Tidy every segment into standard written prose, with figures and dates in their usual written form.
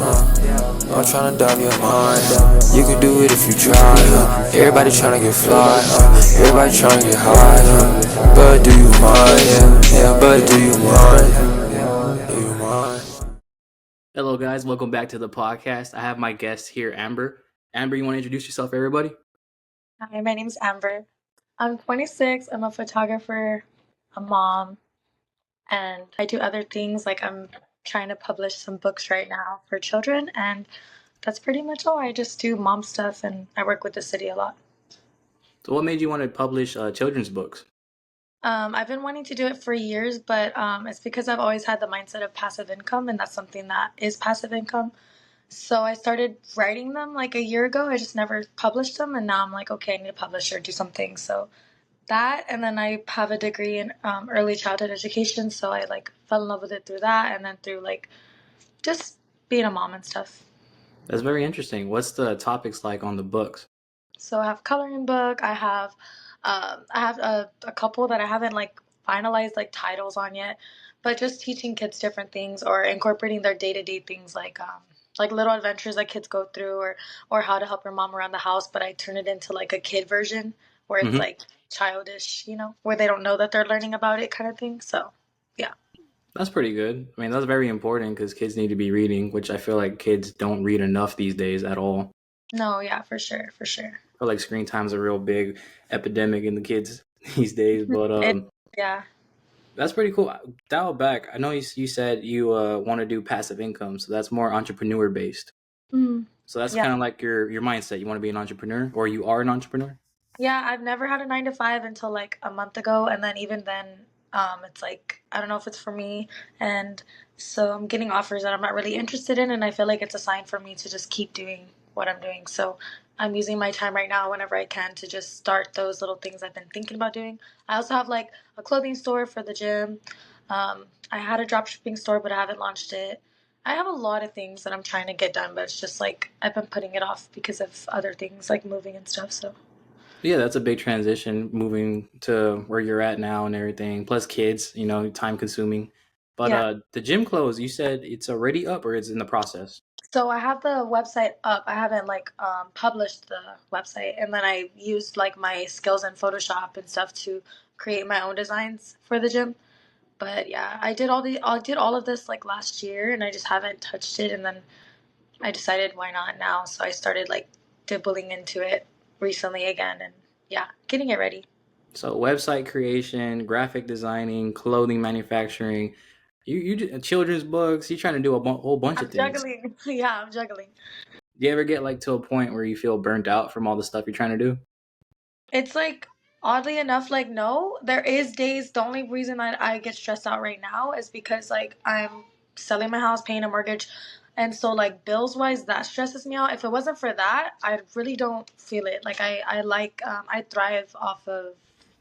I'm tryna dive your mind. You can do it if you try. Everybody tryna get fly. Everybody tryna get high. But do you mind? But do you mind? Do you mind? Hello, guys. Welcome back to the podcast. I have my guest here, Amber. Amber, you want to introduce yourself, everybody? Hi, my name's Amber. I'm 26. I'm a photographer, a mom, and I do other things. Like I'm trying to publish some books right now for children, and that's pretty much all. I just do mom stuff, and I work with the city a lot. So, what made you want to publish children's books? I've been wanting to do it for years, but it's because I've always had the mindset of passive income, and that's something that is passive income. So I started writing them like a year ago. I just never published them, and now I'm like, okay, I need to publish or do something. So that, and then I have a degree in early childhood education, so I like fell in love with it through that, and then through like just being a mom and stuff. That's very interesting. What's the topics like on the books? So I have coloring book. I have a couple that I haven't like finalized like titles on yet, but just teaching kids different things or incorporating their day to day things like little adventures that kids go through or how to help your mom around the house. But I turn it into like a kid version where it's Hmm. like childish, where they don't know that they're learning about it kind of thing. So yeah. That's pretty good. I mean, that's very important because kids need to be reading, which I feel like kids don't read enough these days at all. No, yeah, for sure, for sure. I feel like screen time's a real big epidemic in the kids these days. But It, yeah. that's pretty cool. Dial back. I know you said you want to do passive income, so that's more entrepreneur based. Mm, So that's yeah. kind of like your mindset. You want to be an entrepreneur, or you are an entrepreneur. Yeah, I've never had a 9 to 5 until like a month ago, and then even then, it's like I don't know if it's for me, and so I'm getting offers that I'm not really interested in, and I feel like it's a sign for me to just keep doing what I'm doing. So I'm using my time right now whenever I can to just start those little things I've been thinking about doing. I also have like a clothing store for the gym. I had a drop shipping store, but I haven't launched it. I have a lot of things that I'm trying to get done, but it's just like I've been putting it off because of other things like moving and stuff. So. Yeah, that's a big transition moving to where you're at now and everything. Plus kids, time consuming. But Yeah. the gym clothes, you said it's already up or it's in the process. So I have the website up. I haven't like published the website, and then I used like my skills in Photoshop and stuff to create my own designs for the gym. But yeah, I did all of this like last year, and I just haven't touched it. And then I decided why not now? So I started like dibbling into it recently again, and yeah, getting it ready. So website creation, graphic designing, clothing manufacturing, children's books. You're trying to do a whole bunch of I'm things. juggling. Yeah, I'm juggling. Do you ever get like to a point where you feel burnt out from all the stuff you're trying to do? It's like oddly enough, like no, there is days. The only reason that I get stressed out right now is because like I'm selling my house, paying a mortgage, and so like bills wise, that stresses me out. If it wasn't for that, I really don't feel it. Like I thrive off of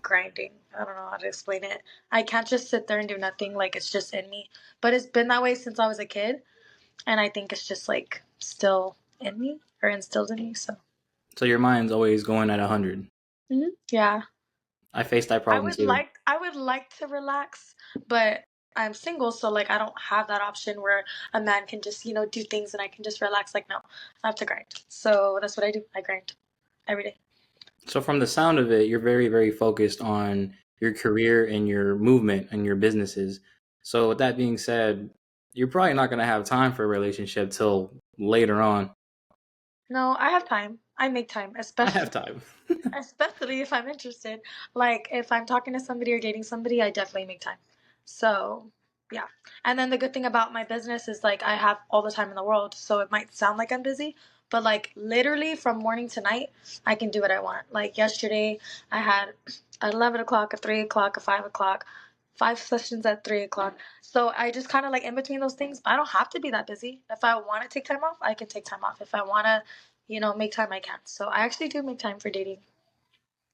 grinding. I don't know how to explain it. I can't just sit there and do nothing. Like it's just in me. But it's been that way since I was a kid, and I think it's just like still in me or instilled in me. So. So your mind's always going at 100. Yeah. I face that I problem would too. like I would like to relax, but I'm single, so like I don't have that option where a man can just, do things and I can just relax. Like no, I have to grind. So that's what I do. I grind every day. So from the sound of it, you're very, very focused on your career and your movement and your businesses. So with that being said, you're probably not going to have time for a relationship till later on. No, I have time. I make time, I especially have time. especially if I'm interested. Like if I'm talking to somebody or dating somebody, I definitely make time. So, yeah. And then the good thing about my business is like I have all the time in the world, so it might sound like I'm busy, but like literally from morning to night, I can do what I want. Like yesterday, I had at 11 o'clock, at 3 o'clock, at 5 o'clock, 5 sessions at 3 o'clock. So I just kind of like in between those things, I don't have to be that busy. If I want to take time off, I can take time off. If I want to, make time, I can. So I actually do make time for dating.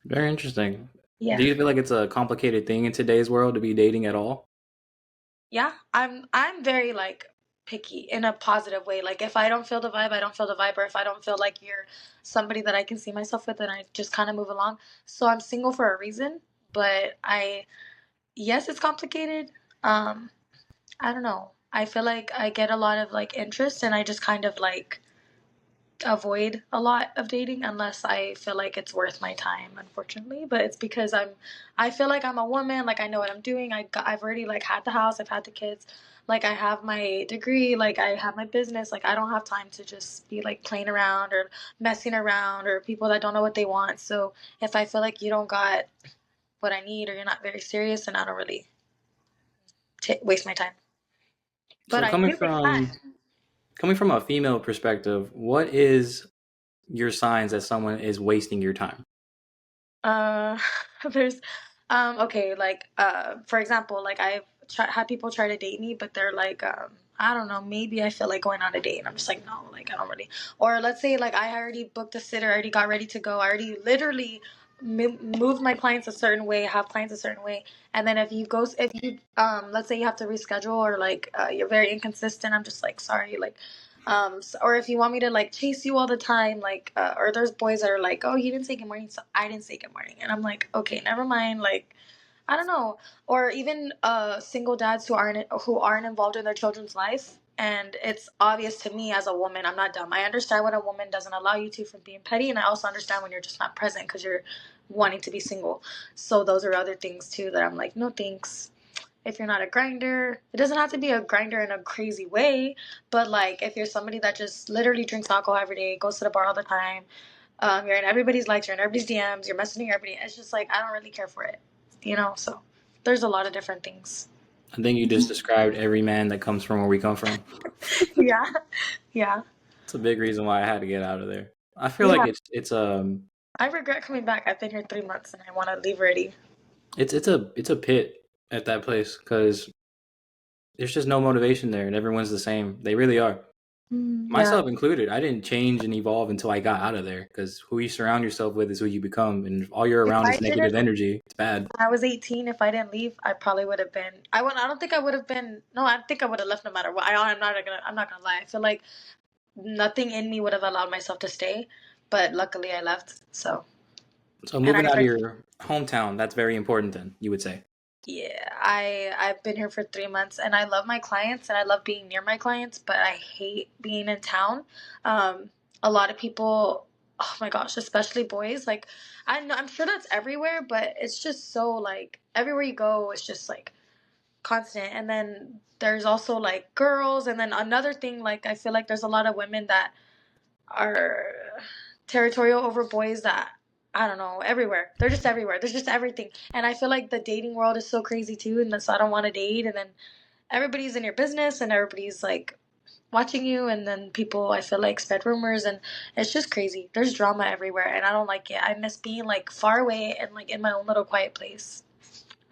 Very interesting. Do Yeah. you feel like it's a complicated thing in today's world to be dating at all? Yeah, I'm very like picky in a positive way. Like if I don't feel the vibe, I don't feel the vibe, or if I don't feel like you're somebody that I can see myself with, then I just kind of move along. So I'm single for a reason, but yes, it's complicated. Um, I don't know. I feel like I get a lot of like interest, and I just kind of like avoid a lot of dating unless I feel like it's worth my time, unfortunately. But it's because I feel like I'm a woman, like I know what I'm doing. I've already like had the house, I've had the kids, like I have my degree, like I have my business. Like I don't have time to just be like playing around or messing around or people that don't know what they want. So if I feel like you don't got what I need or you're not very serious, then I don't really waste my time. But So I do make time. coming from a female perspective, what is your signs that someone is wasting your time? Uh, there's, okay, like, for example, like had people try to date me, but they're like, I don't know, maybe I feel like going on a date, and I'm just like, no, like, I don't really. Or let's say, like, I already booked a sitter, I already got ready to go, I already literally moved my clients a certain way, have clients a certain way, and then if you, let's say you have to reschedule or like, you're very inconsistent, I'm just like, sorry, like, or if you want me to like chase you all the time, like, or there's boys that are like, oh, you didn't say good morning, so I didn't say good morning, and I'm like, okay, never mind, like, I don't know. Or even single dads who aren't involved in their children's life, and it's obvious to me as a woman. I'm not dumb. I understand when a woman doesn't allow you to from being petty, and I also understand when you're just not present because you're wanting to be single. So those are other things too that I'm like, no thanks. If you're not a grinder, it doesn't have to be a grinder in a crazy way, but like if you're somebody that just literally drinks alcohol every day, goes to the bar all the time, you're in everybody's likes, you're in everybody's DMs, you're messaging everybody, it's just like I don't really care for it. So there's a lot of different things. I think you just described every man that comes from where we come from. Yeah, yeah, It's a big reason why I had to get out of there. I feel like yeah. it's I regret coming back. I've been here 3 months and I want to leave already. it's a pit at that place because there's just no motivation there, and everyone's the same. They really are. Yeah. Myself included. I didn't change and evolve until I got out of there because who you surround yourself with is who you become, and if all you're If around I is negative didn't energy, it's bad. When I was 18, if I didn't leave, I probably would have been. I don't think I would have been. No, I think I would have left no matter what. I'm not gonna lie. I feel like nothing in me would have allowed myself to stay, but luckily I left. So, So and moving I out of like, your hometown, that's very important then, you would say. yeah, I've been here for 3 months, and I love my clients, and I love being near my clients, but I hate being in town. Um, a lot of people, oh my gosh, especially boys, like I know I'm sure that's everywhere, but it's just so like everywhere you go, it's just like constant. And then there's also like girls, and then another thing, like I feel like there's a lot of women that are territorial over boys that I don't know, everywhere. They're just everywhere. There's just everything. And I feel like the dating world is so crazy too, and so I don't want to date, and then everybody's in your business and everybody's like watching you, and then people I feel like spread rumors, and it's just crazy. There's drama everywhere and I don't like it. I miss being like far away and like in my own little quiet place.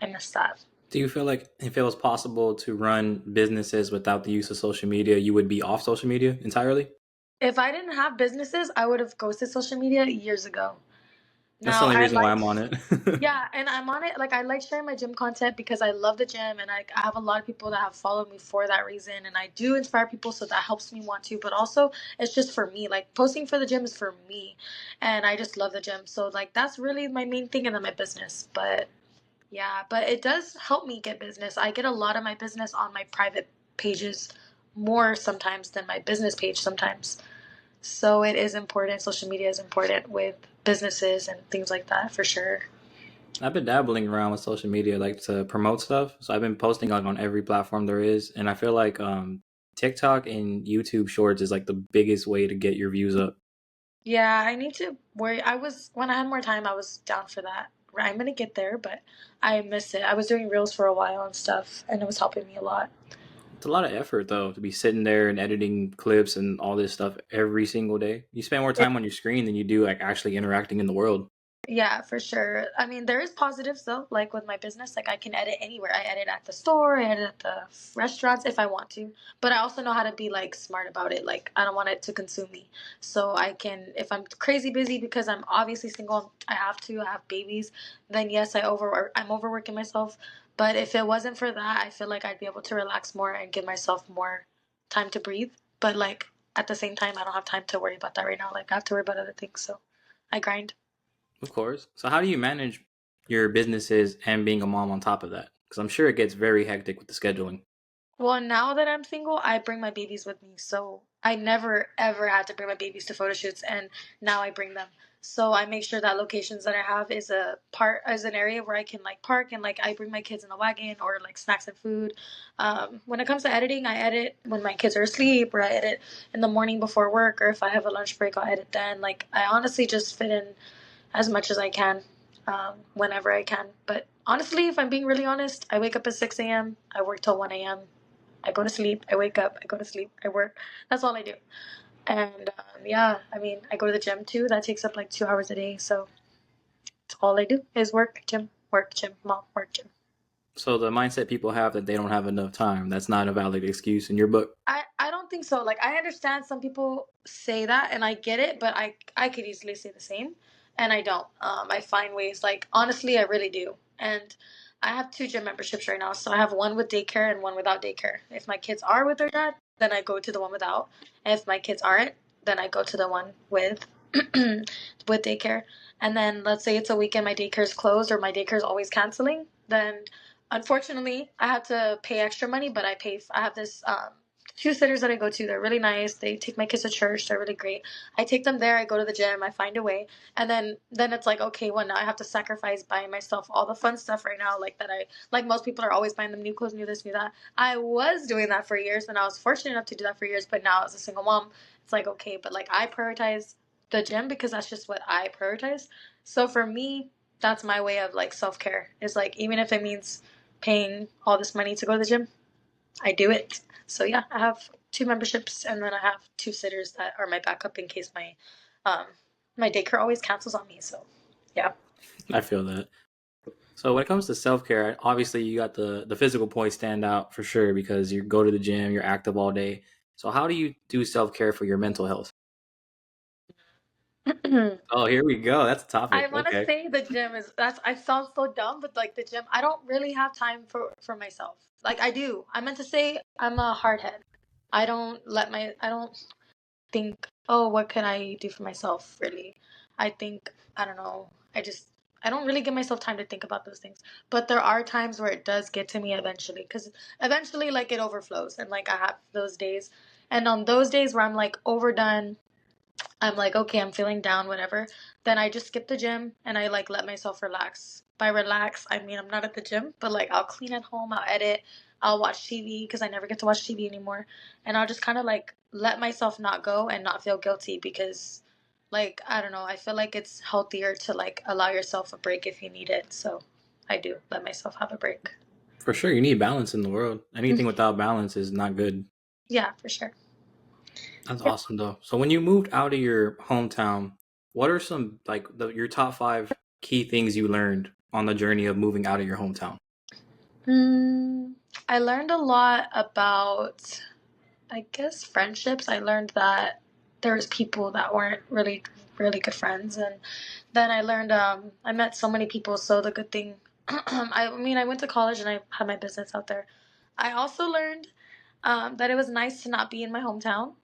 I miss that. Do you feel like if it was possible to run businesses without the use of social media, you would be off social media entirely? If I didn't have businesses, I would have ghosted social media years ago. That's the Now only I reason why like I'm on it. Yeah, and I'm on it. Like I like sharing my gym content because I love the gym, and I have a lot of people that have followed me for that reason, and I do inspire people, so that helps me want to. But also, it's just for me. Like posting for the gym is for me, and I just love the gym. So like that's really my main thing, and then my business. But yeah, but it does help me get business. I get a lot of my business on my private pages, more sometimes than my business page sometimes. So it is important. Social media is important with businesses and things like that for sure. I've been dabbling around with social media, like to promote stuff. So I've been posting like on every platform there is, and I feel like TikTok and YouTube Shorts is like the biggest way to get your views up. Yeah, I need to worry. When I had more time, I was down for that. I'm gonna get there, but I miss it. I was doing reels for a while and stuff, and it was helping me a lot. It's a lot of effort though to be sitting there and editing clips and all this stuff every single day. You spend more time on your screen than you do like actually interacting in the world. Yeah, for sure. I mean, there is positives though, like with my business, like I can edit anywhere. I edit at the store, I edit at the restaurants if I want to. But I also know how to be like smart about it. Like I don't want it to consume me. So I can, if I'm crazy busy because I'm obviously single, I have babies, then yes, I'm overworking myself. But if it wasn't for that, I feel like I'd be able to relax more and give myself more time to breathe. But like at the same time, I don't have time to worry about that right now. Like I have to worry about other things. So I grind. Of course. So how do you manage your businesses and being a mom on top of that? Because I'm sure it gets very hectic with the scheduling. Well, now that I'm single, I bring my babies with me. So I never ever had to bring my babies to photo shoots, and now I bring them. So I make sure that locations that I have is an area where I can like park, and like I bring my kids in the wagon or like snacks and food. When it comes to editing, I edit when my kids are asleep, or I edit in the morning before work, or if I have a lunch break, I'll edit then. Like I honestly just fit in as much as I can, whenever I can. But honestly, if I'm being really honest, I wake up at 6 a.m., I work till 1 a.m., I go to sleep, I wake up, I go to sleep, I work. That's all I do. And yeah, I mean, I go to the gym too. That takes up like 2 hours a day. So it's all I do is work, gym, mom, work, gym. So the mindset people have that they don't have enough time, that's not a valid excuse in your book. I don't think so. Like I understand some people say that and I get it, but I could easily say the same and I don't. I find ways like honestly I really do. And I have two gym memberships right now. So I have one with daycare and one without daycare. If my kids are with their dad, then I go to the one without. And if my kids aren't, then I go to the one with with daycare. And then let's say it's a weekend my daycare's closed or my daycare's always canceling, then unfortunately I have to pay extra money, but I have this two sitters that I go to. They're really nice. They take my kids to church. They're really great. I take them there. I go to the gym. I find a way, and then it's like okay, well now I have to sacrifice buying myself all the fun stuff right now. Like that, I like most people are always buying them new clothes, new this, new that. I was doing that for years, and I was fortunate enough to do that for years. But now as a single mom, it's like okay, but like I prioritize the gym because that's just what I prioritize. So for me, that's my way of like self care. Is like even if it means paying all this money to go to the gym, I do it. So yeah, I have two memberships, and then I have two sitters that are my backup in case um my daycare always cancels on me. So yeah. I feel that. So when it comes to self-care, obviously you got the physical points stand out for sure because you go to the gym, you're active all day. So how do you do self-care for your mental health? Oh, here we go. That's a I topic. want to Okay. say the gym is that's I sound so dumb, but like the gym, I don't really have time for myself. Like I do. I meant to say I'm a hardhead. I don't think, oh, what can I do for myself, really? I think, I don't know. I don't really give myself time to think about those things. But there are times where it does get to me eventually. Because eventually, like, it overflows. And, like, I have those days. And on those days where I'm, like, overdone, I'm like, okay, I'm feeling down, whatever. Then I just skip the gym and I like let myself relax. By relax, I mean I'm not at the gym, but like I'll clean at home, I'll edit, I'll watch TV because I never get to watch TV anymore. And I'll just kind of like let myself not go and not feel guilty because like I don't know, I feel like it's healthier to like allow yourself a break if you need it. So I do let myself have a break. For sure, you need balance in the world. Anything without balance is not good. Yeah, for sure. That's Yep. awesome though. So when you moved out of your hometown, what are some like your top five key things you learned on the journey of moving out of your hometown? Mm, I learned a lot about I guess friendships. I learned that there was people that weren't really good friends, and then I learned I met so many people. So the good thing, I mean, I went to college and I had my business out there. I also learned that it was nice to not be in my hometown.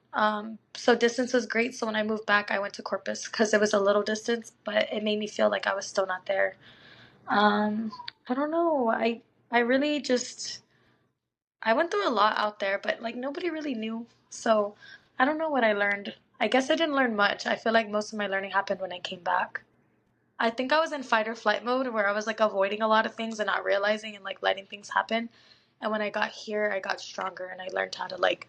So distance was great. So when I moved back, I went to Corpus because it was a little distance, but it made me feel like I was still not there. Um, I don't know. I really just I went through a lot out there, but like nobody really knew. So I don't know what I learned. I guess I didn't learn much. I feel like most of my learning happened when I came back. I think I was in fight or flight mode where I was like avoiding a lot of things and not realizing and like letting things happen. And when I got here, I got stronger and I learned how to like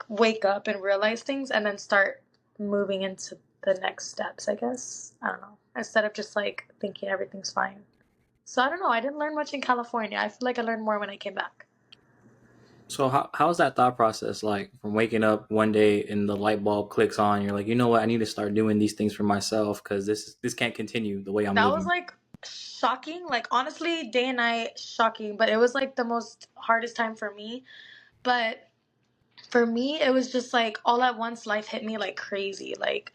wake up and realize things and then start moving into the next steps, I guess. I don't know. Instead of just like thinking everything's fine. So I don't know. I didn't learn much in California. I feel like I learned more when I came back. So how's that thought process like from waking up one day and the light bulb clicks on, you're like, you know what, I need to start doing these things for myself because this can't continue the way I'm That was living. like shocking. Like honestly, day and night shocking. But it was like the most hardest time for me. But for me, it was just like all at once life hit me like crazy. Like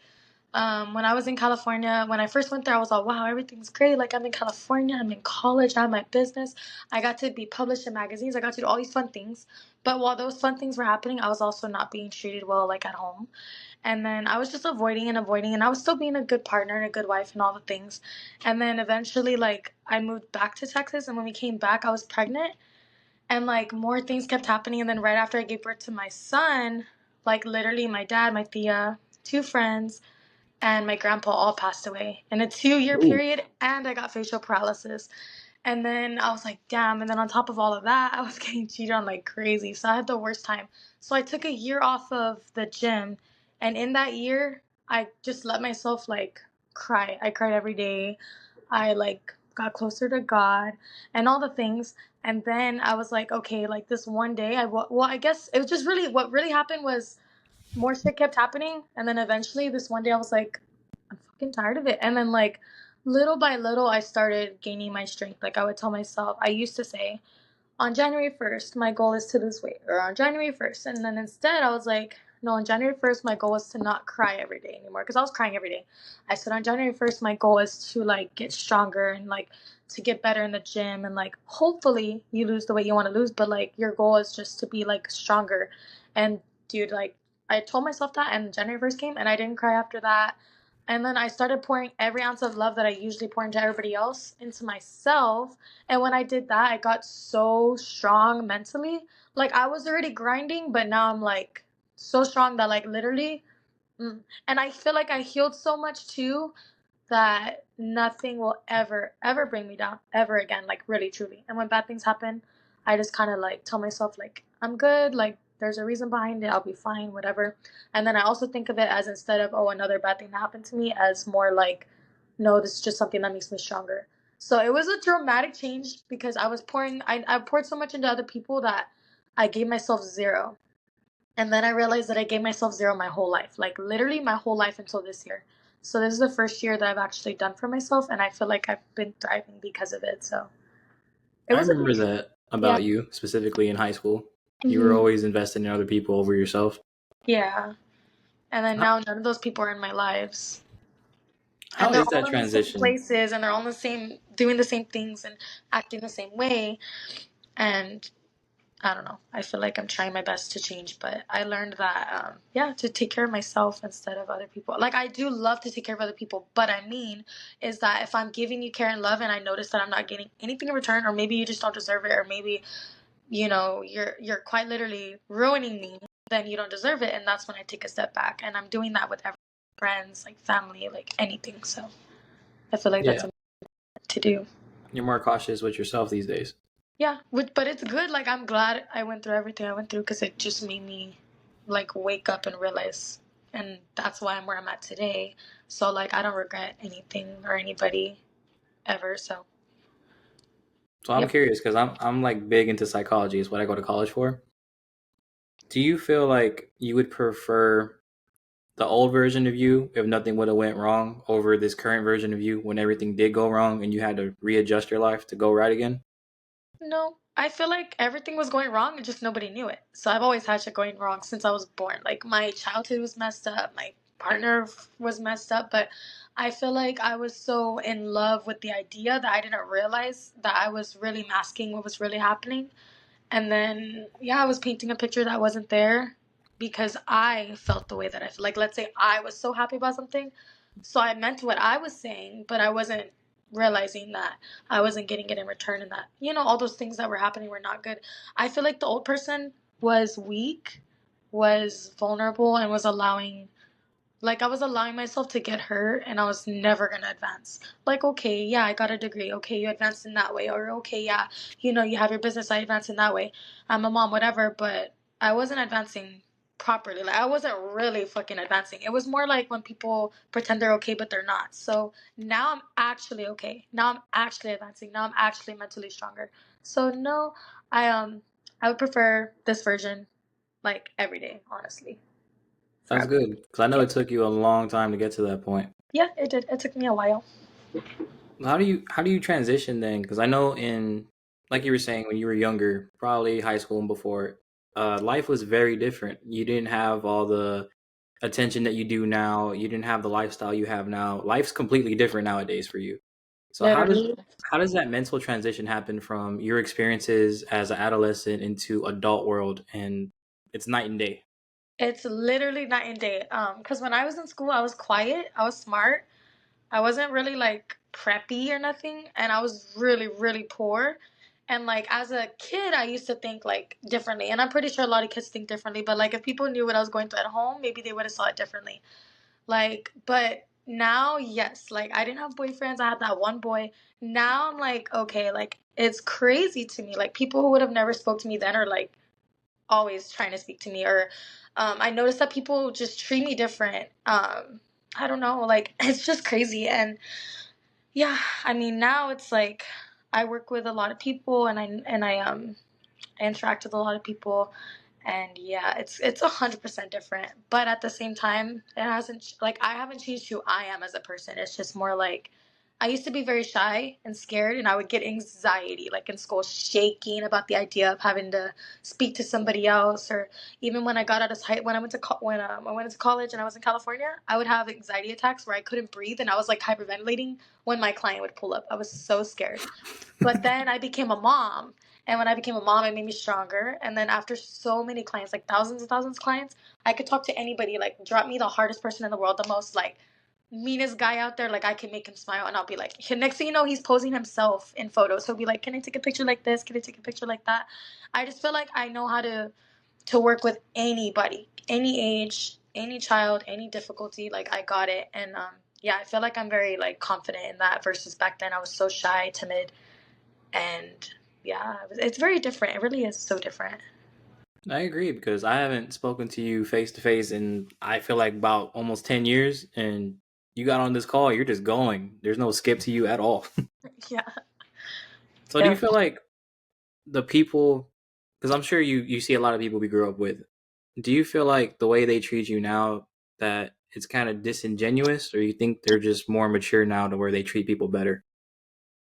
when I was in California, when I first went there, I was like, wow, everything's great. Like I'm in California, I'm in college, I have my business. I got to be published in magazines. I got to do all these fun things. But while those fun things were happening, I was also not being treated well like at home. And then I was just avoiding and avoiding, and I was still being a good partner and a good wife and all the things. And then eventually, like, I moved back to Texas, and when we came back, I was pregnant. And like more things kept happening. And then right after I gave birth to my son, like literally my dad, my tia, two friends, and my grandpa all passed away in a 2-year Ooh. period. And I got facial paralysis. And then I was like, damn. And then on top of all of that, I was getting cheated on like crazy. So I had the worst time. So I took a year off of the gym. And in that year, I just let myself like cry. I cried every day. I like got closer to God and all the things. And then I was like, okay, like this one day, I guess it was just really, what really happened was more shit kept happening. And then eventually this one day I was like, I'm fucking tired of it. And then like little by little, I started gaining my strength. Like I would tell myself, I used to say, on January 1st, my goal is to lose weight, or on January 1st. And then instead, I was like, no, on January 1st, my goal was to not cry every day anymore because I was crying every day. I said, on January 1st, my goal is to like get stronger and like to get better in the gym. And like, hopefully, you lose the weight you want to lose, but like, your goal is just to be like stronger. And dude, like, I told myself that, and January 1st came, and I didn't cry after that. And then I started pouring every ounce of love that I usually pour into everybody else into myself. And when I did that, I got so strong mentally. Like I was already grinding, but now I'm like so strong that like literally, and I feel like I healed so much too that nothing will ever bring me down ever again, like really truly. And when bad things happen, I just kind of like tell myself like I'm good, like there's a reason behind it, I'll be fine, whatever. And then I also think of it as, instead of oh another bad thing that happened to me, as more like no, this is just something that makes me stronger. So it was a dramatic change because I poured so much into other people that I gave myself zero. And then I realized that I gave myself zero my whole life, like literally my whole life until this year. So this is the first year that I've actually done for myself, and I feel like I've been thriving because of it. So it I was a remember that yeah. about you, specifically in high school. You were Hmm. always investing in other people over yourself. Yeah. And then How, now none of those people are in my lives. how And they're is all that in the same transition? places, and they're all in the same, doing the same things and acting the same way. And I don't know. I feel like I'm trying my best to change, but I learned that, yeah, to take care of myself instead of other people. Like, I do love to take care of other people, but I mean, is that if I'm giving you care and love and I notice that I'm not getting anything in return, or maybe you just don't deserve it, or maybe, you're quite literally ruining me, then you don't deserve it. And that's when I take a step back. And I'm doing that with every friends, like family, like anything. So I feel like that's Yeah, important to do. you're more cautious with yourself these days. Yeah, but it's good. Like I'm glad I went through everything I went through because it just made me like wake up and realize, and that's why I'm where I'm at today. So like I don't regret anything or anybody ever. So So I'm yep. curious because I'm like big into psychology. Is what I go to college for. Do you feel like you would prefer the old version of you if nothing would have went wrong over this current version of you when everything did go wrong and you had to readjust your life to go right again? No, I feel like everything was going wrong and just nobody knew it. So I've always had shit going wrong since I was born. Like my childhood was messed up, my partner was messed up, but I feel like I was so in love with the idea that I didn't realize that I was really masking what was really happening. And then, yeah, I was painting a picture that wasn't there because I felt the way that I felt. Like, let's say I was so happy about something. So I meant what I was saying, but I wasn't realizing that I wasn't getting it in return, and that, all those things that were happening were not good. I feel like the old person was weak, was vulnerable, and was allowing, like, I was allowing myself to get hurt, and I was never going to advance. Like, okay, yeah, I got a degree. Okay, you advanced in that way. Or, okay, yeah, you have your business. I advanced in that way. I'm a mom, whatever. But I wasn't advancing properly. Like, I wasn't really fucking advancing. It was more like when people pretend they're okay, but they're not. So now I'm actually okay. Now I'm actually advancing. Now I'm actually mentally stronger. So, no, I would prefer this version, like, every day, honestly. That's Forever. good because I know Yeah. it took you a long time to get to that point. Yeah, it did. It took me a while. How do you transition then? Because I know in like you were saying when you were younger, probably high school and before, life was very different. You didn't have all the attention that you do now. You didn't have the lifestyle you have now. Life's completely different nowadays for you. So Literally. how does that mental transition happen from your experiences as an adolescent into adult world? And it's night and day. It's literally night and day. Because when I was in school, I was quiet, I was smart, I wasn't really like preppy or nothing, and I was really, really poor. And like as a kid, I used to think like differently, and I'm pretty sure a lot of kids think differently. But like if people knew what I was going through at home, maybe they would have saw it differently. Like, but now, yes, like I didn't have boyfriends. I had that one boy. Now I'm like, okay, like it's crazy to me. Like people who would have never spoke to me then are like always trying to speak to me, or I noticed that people just treat me different. I don't know, like it's just crazy. And yeah, I mean now it's like I work with a lot of people, and I interact with a lot of people, and yeah, it's 100% different. But at the same time, it hasn't like I haven't changed who I am as a person. It's just more like I used to be very shy and scared, and I would get anxiety, like in school, shaking about the idea of having to speak to somebody else, or even when I got out of high, when I went to when I went into college and I was in California, I would have anxiety attacks where I couldn't breathe and I was like hyperventilating when my client would pull up. I was so scared. But then I became a mom. And when I became a mom, it made me stronger. And then after so many clients, like thousands and thousands of clients, I could talk to anybody. Like, drop me the hardest person in the world, the most like meanest guy out there. Like, I can make him smile. And I'll be like, next thing you know, he's posing himself in photos. He'll be like, can I take a picture like this? Can I take a picture like that? I just feel like I know how to work with anybody, any age, any child, any difficulty. Like, I got it. And yeah, I feel like I'm very like confident in that versus back then I was so shy, timid, and yeah, it's very different. It really is so different. I agree because I haven't spoken to you face to face in I feel like about almost 10 years, and you got on this call, you're just going. There's no skip to you at all. Yeah. So do you feel like the people, because I'm sure you see a lot of people we grew up with, do you feel like the way they treat you now that it's kind of disingenuous, or you think they're just more mature now to where they treat people better?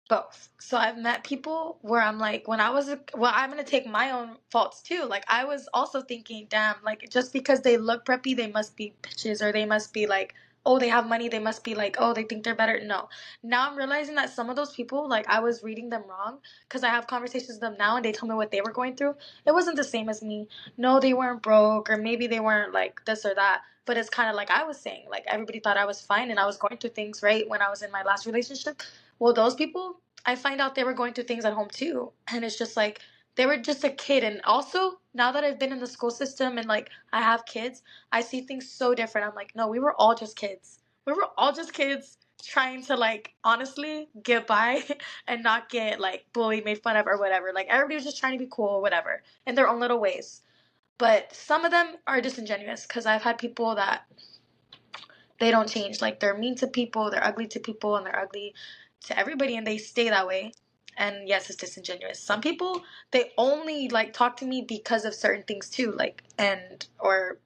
Both. So I've met people where I'm like, when I was, well, I'm going to take my own faults too. Like, I was also thinking, damn, like, just because they look preppy, they must be bitches, or they must be like, oh, they have money, they must be like, oh, they think they're better. No. Now I'm realizing that some of those people, like, I was reading them wrong because I have conversations with them now and they tell me what they were going through. It wasn't the same as me. No, they weren't broke, or maybe they weren't like this or that. But it's kind of like I was saying, like, everybody thought I was fine and I was going through things, right, when I was in my last relationship. Well, those people, I find out they were going through things at home too. And it's just like they were just a kid. And also, now that I've been in the school system and like I have kids, I see things so different. I'm like, no, we were all just kids. We were all just kids trying to like honestly get by and not get like bullied, made fun of, or whatever. Like everybody was just trying to be cool or whatever in their own little ways. But some of them are disingenuous because I've had people that they don't change. Like they're mean to people, they're ugly to people, and they're ugly to everybody, and they stay that way. And yes, it's disingenuous. Some people, they only like talk to me because of certain things too, like, and or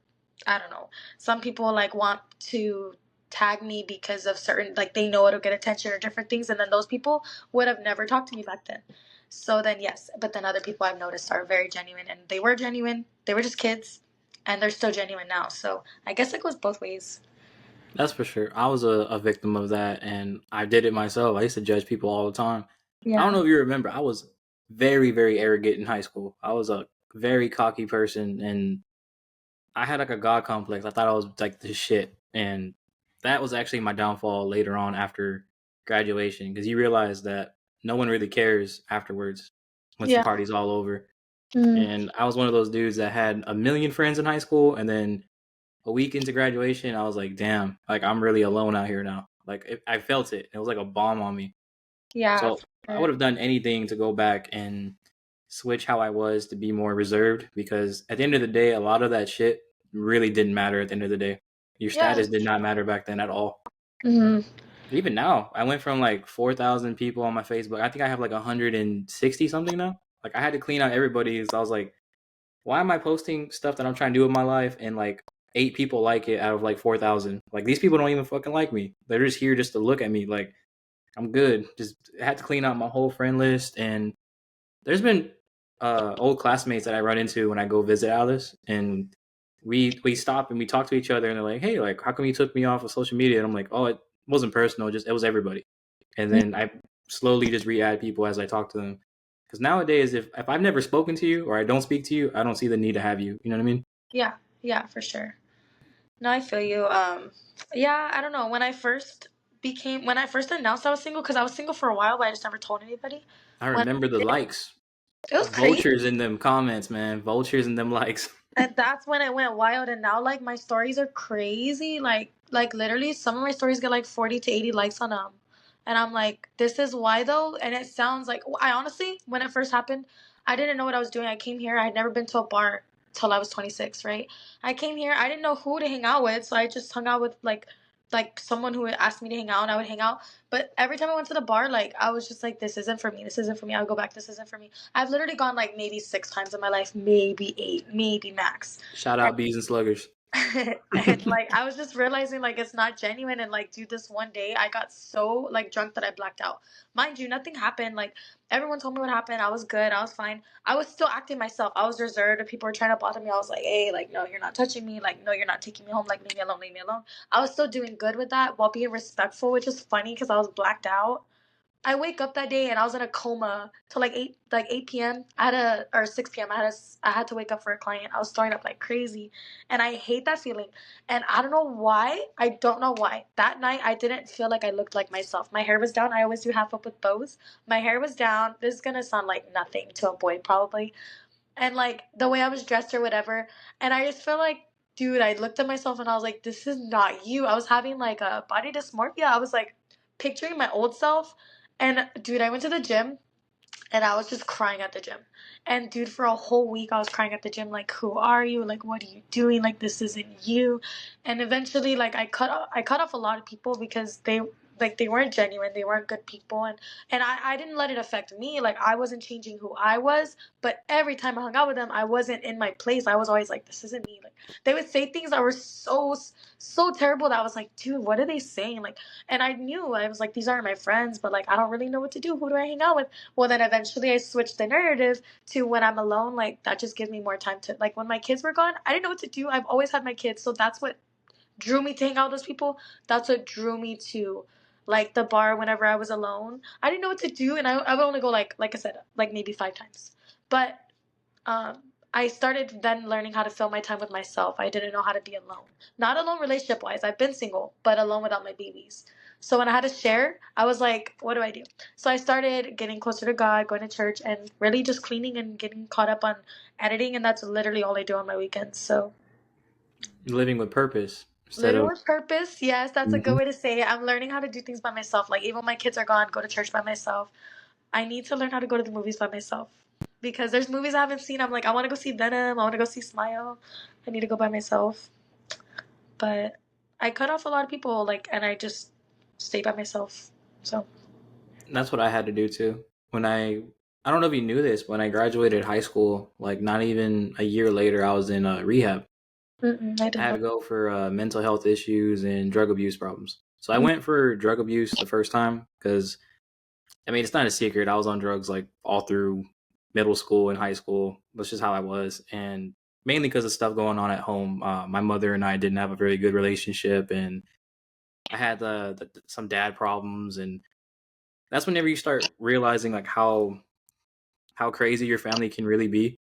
I don't know. Some people like want to tag me because of certain, like, they know it'll get attention or different things, and then those people would have never talked to me back then. So then yes, but then other people I've noticed are very genuine, and they were genuine. They were just kids, and they're still genuine now. So I guess it goes both ways. That's for sure. I was a victim of that, and I did it myself. I used to judge people all the time. I don't Yeah. know if you remember, I was very, very arrogant in high school. I was a very cocky person, and I had like a god complex. I thought I was like the shit, and that was actually my downfall later on after graduation, because you realize that no one really cares afterwards once the Yeah. party's all over. Mm. And I was one of those dudes that had a million friends in high school, and then a week into graduation, I was like, damn, like I'm really alone out here now. Like I felt it. It was like a bomb on me. Yeah, So for I sure. would have done anything to go back and switch how I was to be more reserved, because at the end of the day, a lot of that shit really didn't matter at the end of the day. Your Yeah. status did not matter back then at all. Hmm. Even now, I went from like 4,000 people on my Facebook. I think I have like 160 something now. Like I had to clean out everybody. So I was like, why am I posting stuff that I'm trying to do with my life and like 8 people like it out of like 4,000? Like these people don't even fucking like me. They're just here just to look at me. Like I'm good. Just had to clean out my whole friend list. And there's been old classmates that I run into when I go visit Alice, and we stop and we talk to each other, and they're like, hey, like how come you took me off of social media? And I'm like, oh, it wasn't personal, just it was everybody. And then I slowly just re-add people as I talk to them. Because nowadays, if I've never spoken to you or I don't speak to you, I don't see the need to have you. You know what I mean? Yeah, yeah, for sure. No, I feel you. Yeah, I don't know. When I first announced I was single, because I was single for a while, but I just never told anybody. I When remember the I did, likes. It was crazy. Vultures in them comments, man. Vultures in them likes. And that's when it went wild. And now, like, my stories are crazy. Like literally, some of my stories get like 40 to 80 likes on them. And I'm like, this is why though. And it sounds like I honestly, when it first happened, I didn't know what I was doing. I came here. I had never been to a bar till I was 26, right? I came here. I didn't know who to hang out with, so I just hung out with like someone who would ask me to hang out, and I would hang out. But every time I went to the bar, like I was just like, this isn't for me. This isn't for me. I would go back. This isn't for me. I've literally gone like maybe 6 times in my life, maybe 8, maybe max. Shout out bees and sluggers. And like I was just realizing like it's not genuine. And like dude, this one day I got so like drunk that I blacked out. Mind you, nothing happened. Like everyone told me what happened. I was good. I was fine. I was still acting myself. I was reserved. If people were trying to bother me, I was like, hey, like no, you're not touching me. Like no, you're not taking me home. Like leave me alone. Leave me alone. I was still doing good with that while being respectful, which is funny because I was blacked out. I wake up that day and I was in a coma till like 8 p.m. I had a or 6 p.m. I had to wake up for a client. I was throwing up like crazy, and I hate that feeling. And I don't know why. I don't know why. That night I didn't feel like I looked like myself. My hair was down. I always do half up with bows. My hair was down. This is gonna sound like nothing to a boy probably, and like the way I was dressed or whatever. And I just feel like, dude, I looked at myself and I was like, this is not you. I was having like a body dysmorphia. I was like picturing my old self. And dude, I went to the gym and I was just crying at the gym. And dude, for a whole week I was crying at the gym like, who are you? Like, what are you doing? Like, this isn't you. And eventually like I cut off a lot of people because they weren't genuine. They weren't good people. And I didn't let it affect me. Like I wasn't changing who I was, but every time I hung out with them, I wasn't in my place. I was always like, this isn't me. Like they would say things that were so terrible that I was like, dude, what are they saying? Like, and I knew I was like, these aren't my friends, but like I don't really know what to do. Who do I hang out with? Well, then eventually I switched the narrative to when I'm alone, like that just gives me more time to like when my kids were gone, I didn't know what to do. I've always had my kids, so that's what drew me to hang out with those people. That's what drew me to like the bar whenever I was alone. I didn't know what to do, and I would only go like I said, like maybe 5 times. But um I started then learning how to fill my time with myself. I didn't know how to be alone. Not alone relationship wise. I've been single, but alone without my babies. So when I had to share, I was like, what do I do? So I started getting closer to God, going to church, and really just cleaning and getting caught up on editing. And that's literally all I do on my weekends. So Living with purpose instead living of. with purpose, yes, that's a good Mhm. way to say it. I'm learning how to do things by myself. Like even when my kids are gone, go to church by myself. I need to learn how to go to the movies by myself because there's movies I haven't seen. I'm like, I want to go see Venom. I want to go see Smile. I need to go by myself. But I cut off a lot of people, like, and I just stay by myself. So. That's what I had to do too. When I don't know if you knew this, when I graduated high school, like not even a year later, I was in rehab. I I didn't had know. to go for mental health issues and drug abuse problems. So I Mm. went for drug abuse the first time because, I mean, it's not a secret. I was on drugs like all through middle school and high school. That's just how I was. And mainly because of stuff going on at home. My mother and I didn't have a very good relationship. And I had some dad problems. And that's whenever you start realizing like how crazy your family can really be.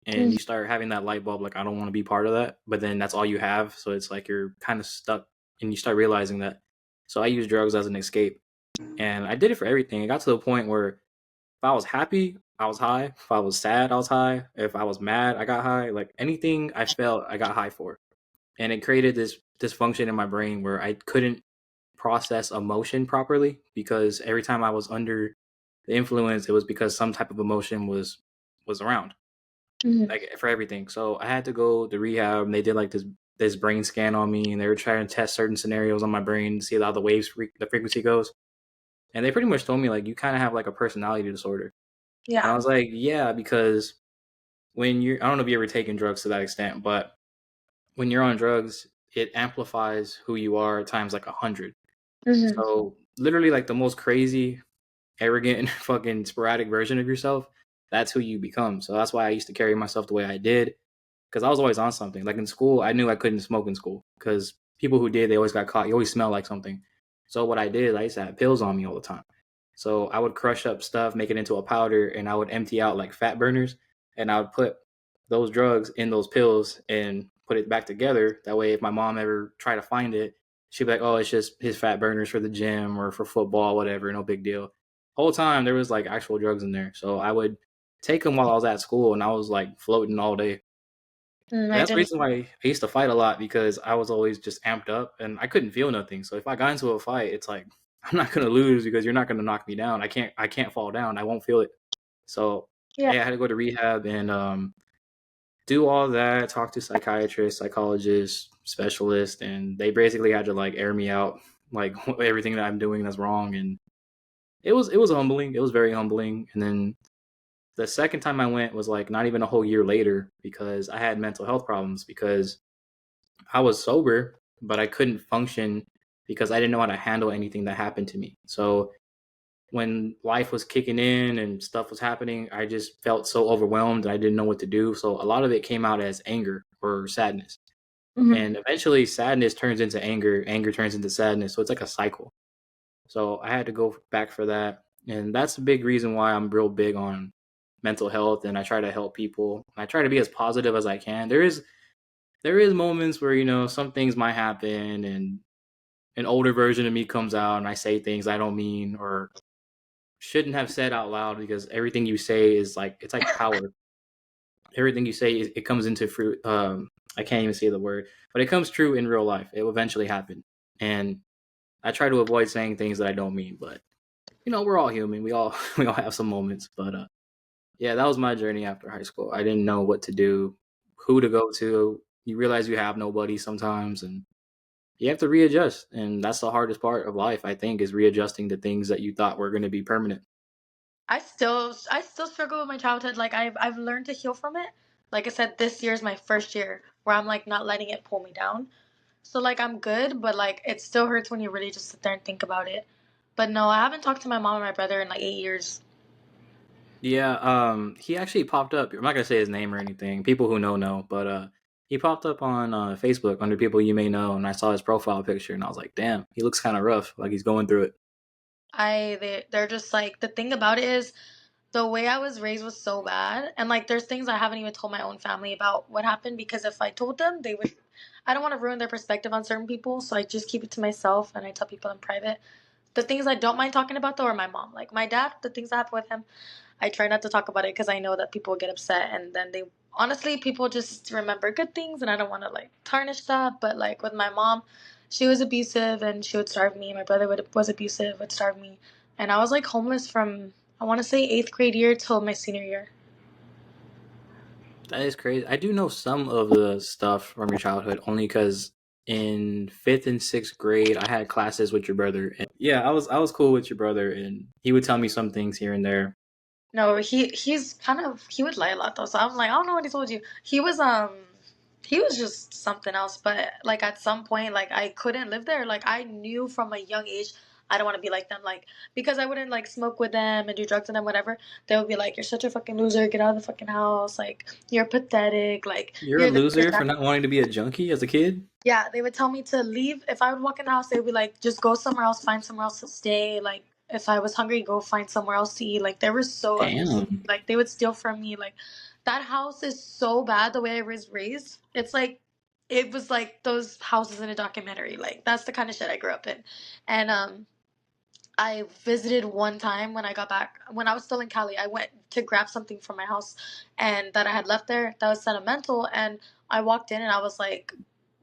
And Mm. you start having that light bulb, like, I don't want to be part of that. But then that's all you have. So it's like you're kind of stuck and you start realizing that. So I use drugs as an escape. And I did it for everything. It got to the point where if I was happy, I was high. If I was sad, I was high. If I was mad, I got high. Like anything I felt, I got high for. And it created this dysfunction in my brain where I couldn't process emotion properly because every time I was under the influence, it was because some type of emotion was around, Mm. like for everything. So I had to go to rehab, and they did like this brain scan on me, and they were trying to test certain scenarios on my brain to see how the frequency goes. And they pretty much told me like you kind of have like a personality disorder. And I Yeah. was like, yeah, because when you're, I don't know if you ever taken drugs to that extent, but when you're on drugs, it amplifies who you are times like 100. Mm. So literally like the most crazy, arrogant, fucking sporadic version of yourself, that's who you become. So that's why I used to carry myself the way I did, because I was always on something. Like in school, I knew I couldn't smoke in school because people who did, they always got caught. You always smell like something. So what I did, I used to have pills on me all the time. So I would crush up stuff, make it into a powder, and I would empty out like fat burners, and I would put those drugs in those pills and put it back together. That way, if my mom ever tried to find it, she'd be like, "Oh, it's just his fat burners for the gym or for football, whatever. No big deal." Whole time there was like actual drugs in there. So I would take them while I was at school, and I was like floating all day. And I that's the didn't. reason why I used to fight a lot, because I was always just amped up and I couldn't feel nothing. So if I got into a fight, it's like I'm not gonna lose because you're not gonna knock me down. I can't fall down. I won't feel it. So Yeah. yeah, I had to go to rehab and do all that, talk to psychiatrists, psychologists, specialists, and they basically had to like air me out, like everything that I'm doing that's wrong. And it was humbling. It was very humbling. And then the second time I went was like not even a whole year later, because I had mental health problems, because I was sober, but I couldn't function because I didn't know how to handle anything that happened to me. So when life was kicking in and stuff was happening, I just felt so overwhelmed and I didn't know what to do. So a lot of it came out as anger or sadness. Hmm. And eventually sadness turns into anger, anger turns into sadness. So it's like a cycle. So I had to go back for that. And that's a big reason why I'm real big on mental health, and I try to help people. I try to be as positive as I can. There is moments where, some things might happen and an older version of me comes out and I say things I don't mean or shouldn't have said out loud, because everything you say is like, it's like power. Everything you say, it comes into fruit. I can't even say the word, but it comes true in real life. It will eventually happen. And I try to avoid saying things that I don't mean, but we're all human. We all we all have some moments, but yeah, that was my journey after high school. I didn't know what to do, who to go to. You realize you have nobody sometimes, and you have to readjust. And that's the hardest part of life, I think, is readjusting to things that you thought were going to be permanent. I still struggle with my childhood. Like I've learned to heal from it. Like I said, this year is my first year where I'm like not letting it pull me down. So like I'm good, but like it still hurts when you really just sit there and think about it. But no, I haven't talked to my mom and my brother in like 8 years. Yeah, he actually popped up. I'm not gonna say his name or anything. People who know, but he popped up on Facebook under people you may know, and I saw his profile picture, and I was like, damn, he looks kind of rough, like he's going through it. They're just like the thing about it is the way I was raised was so bad, and like there's things I haven't even told my own family about what happened because if I told them, they would. I don't want to ruin their perspective on certain people, so I just keep it to myself and I tell people in private. The things I don't mind talking about though are my mom. Like my dad, the things that happened with him, I try not to talk about it because I know that people get upset and then they honestly people just remember good things and I don't want to like tarnish that. But like with my mom, she was abusive and she would starve me. My brother was abusive, would starve me, and I was like homeless from I want to say eighth grade year till my senior year. That is crazy. I do know some of the stuff from your childhood only because in fifth and sixth grade I had classes with your brother. And yeah, I was cool with your brother, and he would tell me some things here and there. No, he's kind of he would lie a lot though. So I'm like, I don't know what he told you. He was just something else. But like at some point, like I couldn't live there. Like I knew from a young age I don't want to be like them. Like because I wouldn't like smoke with them and do drugs with them, whatever. They would be like, "You're such a fucking loser. Get out of the fucking house. Like you're pathetic. Like You're a you're this, you're loser that." for not wanting to be a junkie as a kid? Yeah, they would tell me to leave. If I would walk in the house, they would be like, just go somewhere else, find somewhere else to stay. Like, if I was hungry, go find somewhere else to eat. Like, they were so abusive. Damn. Like, they would steal from me. Like, that house is so bad the way I was raised. It's like, it was like those houses in a documentary. Like, that's the kind of shit I grew up in. And, I visited one time when I got back when I was still in Cali. I went to grab something from my house and that I had left there that was sentimental and I walked in and I was like,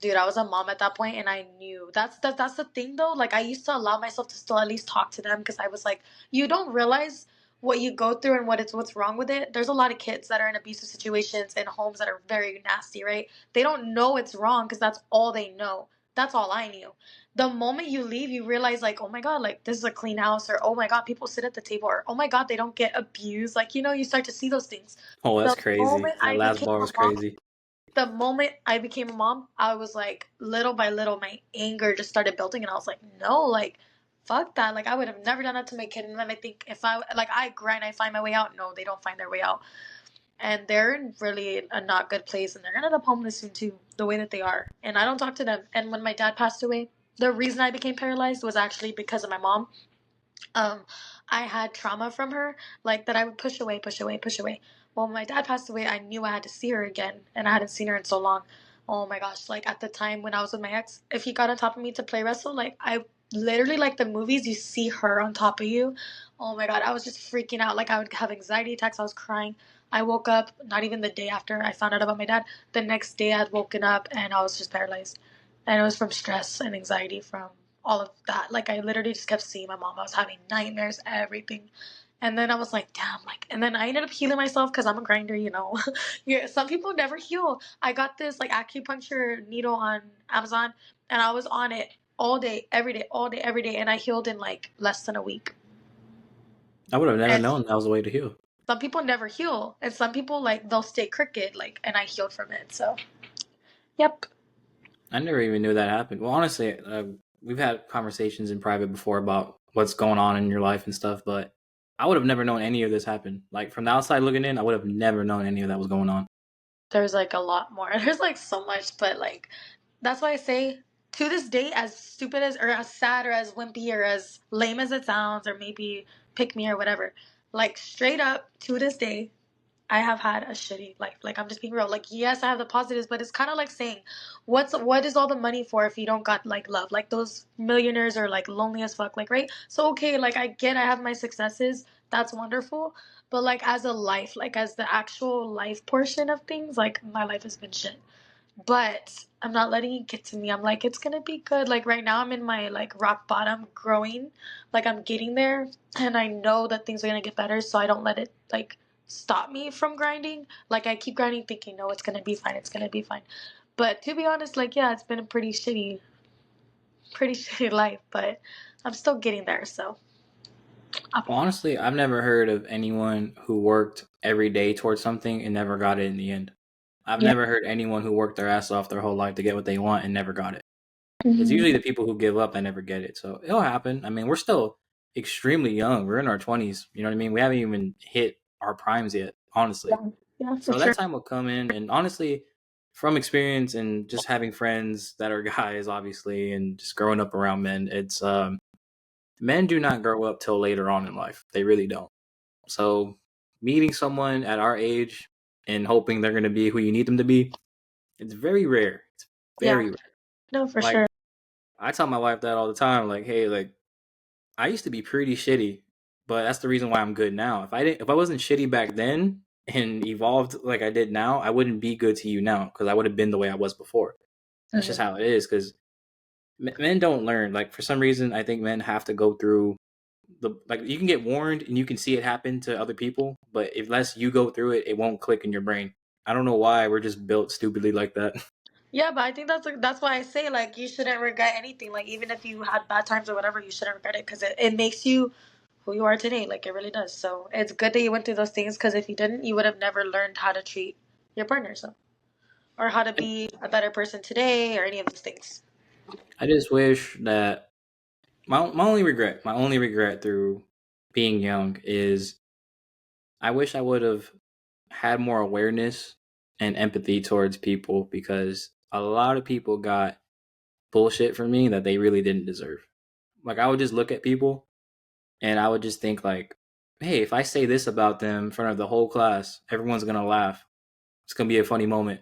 dude, I was a mom at that point and I knew that's the thing though. Like I used to allow myself to still at least talk to them because I was like, you don't realize what you go through and what's wrong with it. There's a lot of kids that are in abusive situations in homes that are very nasty, right? They don't know it's wrong because that's all they know. That's all I knew. The moment you leave, you realize like, oh my god, like this is a clean house, or oh my god, people sit at the table, or oh my god, they don't get abused. Like you start to see those things. Oh, that's The crazy. moment That I last became bar a was mom, crazy. the moment I became a mom, I was like, little by little, my anger just started building, and I was like, no, like, fuck that. Like I would have never done that to my kid. And then I think if I grind, I find my way out. No, they don't find their way out, and they're in really a not good place and they're gonna end up homeless soon too the way that they are, and I don't talk to them. And when my dad passed away, the reason I became paralyzed was actually because of my mom. um I had trauma from her, like that I would push away, push away, push away. Well, when my dad passed away, I knew I had to see her again and I hadn't seen her in so long. Oh my gosh, like at the time when I was with my ex, if he got on top of me to play wrestle, like I literally like the movies, you see her on top of you. Oh my god, I was just freaking out. Like I would have anxiety attacks. I was crying. I woke up not even the day after I found out about my dad. The next day I had woken up and I was just paralyzed. And it was from stress and anxiety from all of that. Like I literally just kept seeing my mom. I was having nightmares, everything. And then I was like, damn, like, and then I ended up healing myself because I'm a grinder, you know. Yeah, some people never heal. I got this like acupuncture needle on Amazon and I was on it all day, every day, all day, every day, and I healed in like less than a week. I would have never And known that was the way to heal. some people never heal, and some people like they'll stay crooked, like, and I healed from it. So, yep. I never even knew that happened. Well, honestly, we've had conversations in private before about what's going on in your life and stuff, but I would have never known any of this happened. Like from the outside looking in, I would have never known any of that was going on. There's like a lot more. There's like so much, but like that's why I say to this day, as stupid as or as sad or as wimpy or as lame as it sounds, or maybe pick me or whatever, like straight up to this day, I have had a shitty life. Like I'm just being real. Like yes, I have the positives, but it's kind of like saying, what is all the money for if you don't got like love? Like those millionaires are like lonely as fuck. Like right. So okay, like I get I have my successes. That's wonderful. But like as a life, like as the actual life portion of things, like my life has been shit. But I'm not letting it get to me. I'm like, it's gonna be good. Like right now I'm in my like rock bottom growing. Like I'm getting there and I know that things are gonna get better, so I don't let it like stop me from grinding. Like I keep grinding thinking, no, it's gonna be fine, it's gonna be fine. But to be honest, like yeah, it's been a pretty shitty life, but I'm still getting there, so Well, honestly, I've never heard of anyone who worked every day towards something and never got it in the end. I've yeah. never heard anyone who worked their ass off their whole life to get what they want and never got it. It's Mm-hmm. usually the people who give up that never get it. So it'll happen. I mean, we're still extremely young. We're in our 20s. You know what I mean? We haven't even hit our primes yet, honestly. Yeah, yeah, for So that sure. time will come in. And honestly, from experience and just having friends that are guys, obviously, and just growing up around men, it's men do not grow up till later on in life. They really don't. So meeting someone at our age and hoping they're going to be who you need them to be, it's very rare. It's Yeah, very rare. no, for Like sure. I tell my wife that all the time. Like, hey, like I used to be pretty shitty, but that's the reason why I'm good now. If I wasn't shitty back then and evolved like I did now, I wouldn't be good to you now because I would have been the way I was before. That's just Mm-hmm. how it is. Because men don't learn. Like for some reason, I think men have to go through the like you can get warned and you can see it happen to other people, but unless you go through it, it won't click in your brain. I don't know why we're just built stupidly like that. Yeah, but I think that's why I say like you shouldn't regret anything. Like even if you had bad times or whatever, you shouldn't regret it because it makes you who you are today. Like it really does. So it's good that you went through those things because if you didn't, you would have never learned how to treat your partner, so or how to be a better person today or any of those things. I just wish that my only regret through being young is I wish I would have had more awareness and empathy towards people because a lot of people got bullshit from me that they really didn't deserve. Like I would just look at people and I would just think like, hey, if I say this about them in front of the whole class, everyone's gonna laugh. It's gonna be a funny moment.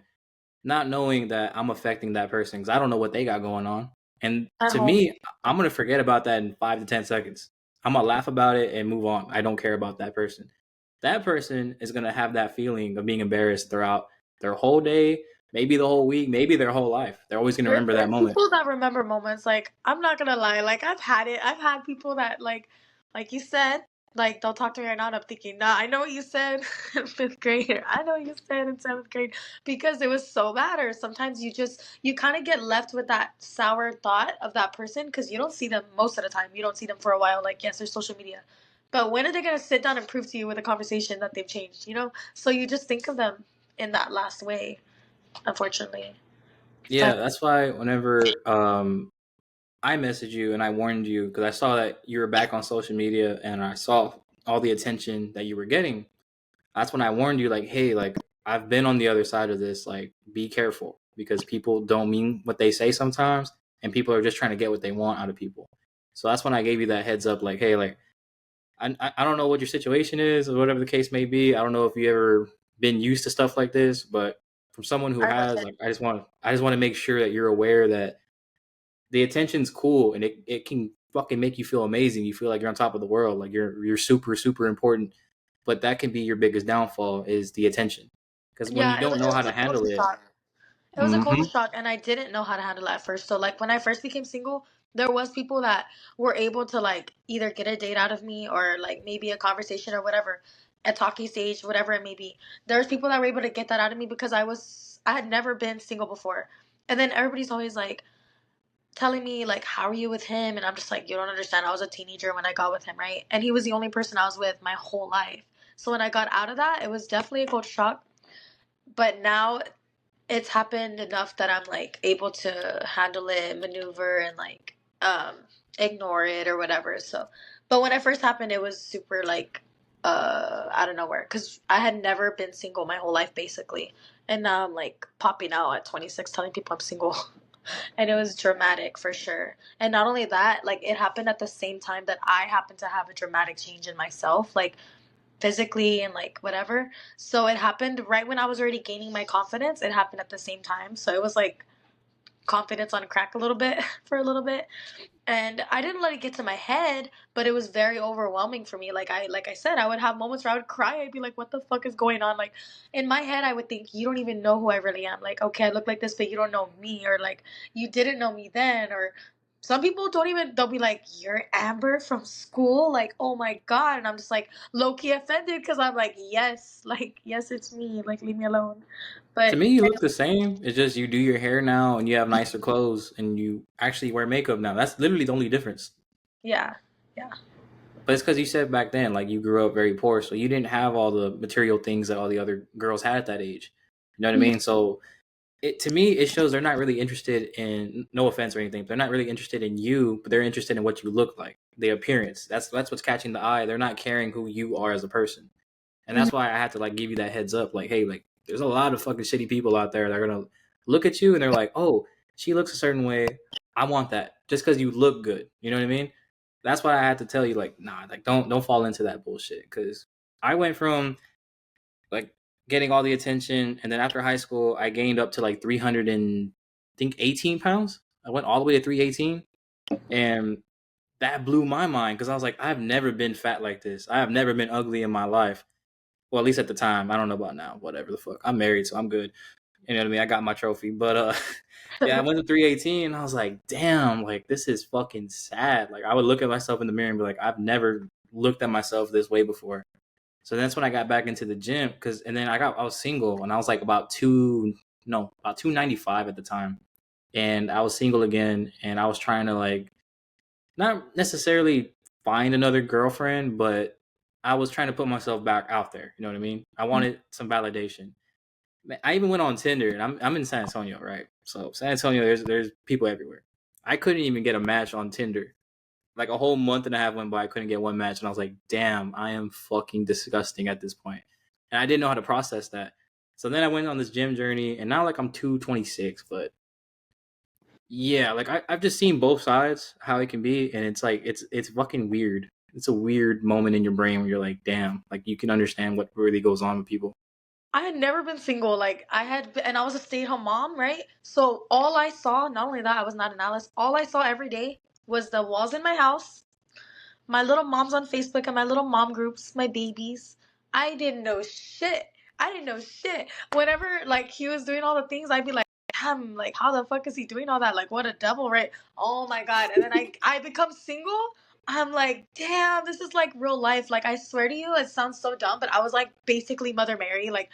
Not knowing that I'm affecting that person because I don't know what they got going on. And At to home. me, I'm gonna forget about that in 5 to 10 seconds. I'm gonna laugh about it and move on. I don't care about that person. That person is gonna have that feeling of being embarrassed throughout their whole day, maybe the whole week, maybe their whole life. They're always gonna remember that There's moment. people that remember moments. Like I'm not gonna lie. Like I've had it. I've had people that like you said, like they'll talk to me right now, and I'm thinking, nah, I know what you said in fifth grade. I know what you said in seventh grade because it was so bad. Or sometimes you kind of get left with that sour thought of that person because you don't see them most of the time. You don't see them for a while. Like yes, there's social media. But when are they gonna sit down and prove to you with a conversation that they've changed? You know, so you just think of them in that last way, unfortunately. Yeah, But that's why whenever I messaged you and I warned you because I saw that you were back on social media and I saw all the attention that you were getting. That's when I warned you, like, hey, like I've been on the other side of this. Like, be careful because people don't mean what they say sometimes, and people are just trying to get what they want out of people. So that's when I gave you that heads up, like, hey, like I don't know what your situation is or whatever the case may be. I don't know if you ever been used to stuff like this, but from someone who I has, wasn't. like, I just want to make sure that you're aware that the attention's cool and it can fucking make you feel amazing. You feel like you're on top of the world, like you're super super important. But that can be your biggest downfall is the attention, because when you Yeah, don't know it how was to a culture handle it. shock. It was a culture Mm-hmm. shock, and I didn't know how to handle it at first. So, like, when I first became single, there was people that were able to, like, either get a date out of me or, like, maybe a conversation or whatever, a talking stage, whatever it may be. There's people that were able to get that out of me because I had never been single before. And then everybody's always, like, telling me, like, how are you with him? And I'm just like, you don't understand. I was a teenager when I got with him, right? And he was the only person I was with my whole life. So when I got out of that, it was definitely a culture shock. But now it's happened enough that I'm like able to handle it, maneuver, and like ignore it or whatever. So, but when it first happened, it was super like out of nowhere because I had never been single my whole life basically, and now I'm like popping out at 26 telling people I'm single. And it was dramatic for sure. And not only that, like it happened at the same time that I happened to have a dramatic change in myself. Like physically and like whatever. So it happened right when I was already gaining my confidence. It happened at the same time. So it was like confidence on crack a little bit for a little bit. And I didn't let it get to my head, but it was very overwhelming for me. Like I said, I would have moments where I would cry. I'd be like, what the fuck is going on? Like in my head I would think, you don't even know who I really am. Like, okay, I look like this, but you don't know me, or like you didn't know me then, or some people don't even, they'll be like, you're Amber from school? Like, oh my god. And I'm just like low key offended because I'm like, yes, like, yes, it's me. Like, leave me alone. To But me, you look the same. It's just you do your hair now and you have nicer clothes and you actually wear makeup now. That's literally the only difference. yeah, yeah. But it's because you said back then, like you grew up very poor, so you didn't have all the material things that all the other girls had at that age. You know what I mean? So it to me, it shows they're not really interested in. No offense or anything, they're not really interested in you, but they're interested in what you look like, the appearance. That's what's catching the eye. They're not caring who you are as a person, and Mhm. that's why I had to like give you that heads up. Like, hey, like there's a lot of fucking shitty people out there that are gonna look at you and they're like, oh, she looks a certain way. I want that just because you look good. You know what I mean? That's why I had to tell you, like, nah, like don't fall into that bullshit. Because I went from like getting all the attention, and then after high school, I gained up to like 300 and I think 18 pounds. I went all the way to 318, and that blew my mind because I was like, I've never been fat like this. I have never been ugly in my life. Well, at least at the time. I don't know about now. Whatever the fuck. I'm married, so I'm good. You know what I mean? I got my trophy, but yeah, I went to 318, and I was like, damn, like this is fucking sad. Like I would look at myself in the mirror and be like, I've never looked at myself this way before. So that's when I got back into the gym and then I was single and I was like about 295 at the time, and I was single again, and I was trying to like not necessarily find another girlfriend, but I was trying to put myself back out there. You know what I mean? I wanted some validation. I even went on Tinder, and I'm in San Antonio, right? So San Antonio, there's people everywhere. I couldn't even get a match on Tinder. Like a whole month and a half went by, I couldn't get one match, and I was like, "Damn, I am fucking disgusting at this point." And I didn't know how to process that. So then I went on this gym journey, and now like I'm 226. But yeah, like I've just seen both sides how it can be, and it's like it's fucking weird. It's a weird moment in your brain where you're like, "Damn," like you can understand what really goes on with people. I had never been single. Like and I was a stay-at-home mom, right? So all I saw, not only that, I was not an Alice. All I saw every day was the walls in my house, my little moms on Facebook, and my little mom groups, my babies. I didn't know shit. I didn't know shit. Whenever like he was doing all the things, I'd be like, damn, like how the fuck is he doing all that? Like what a devil, right? Oh my god. And then I become single. I'm like, damn, this is like real life. Like I swear to you, it sounds so dumb, but I was like basically Mother Mary, like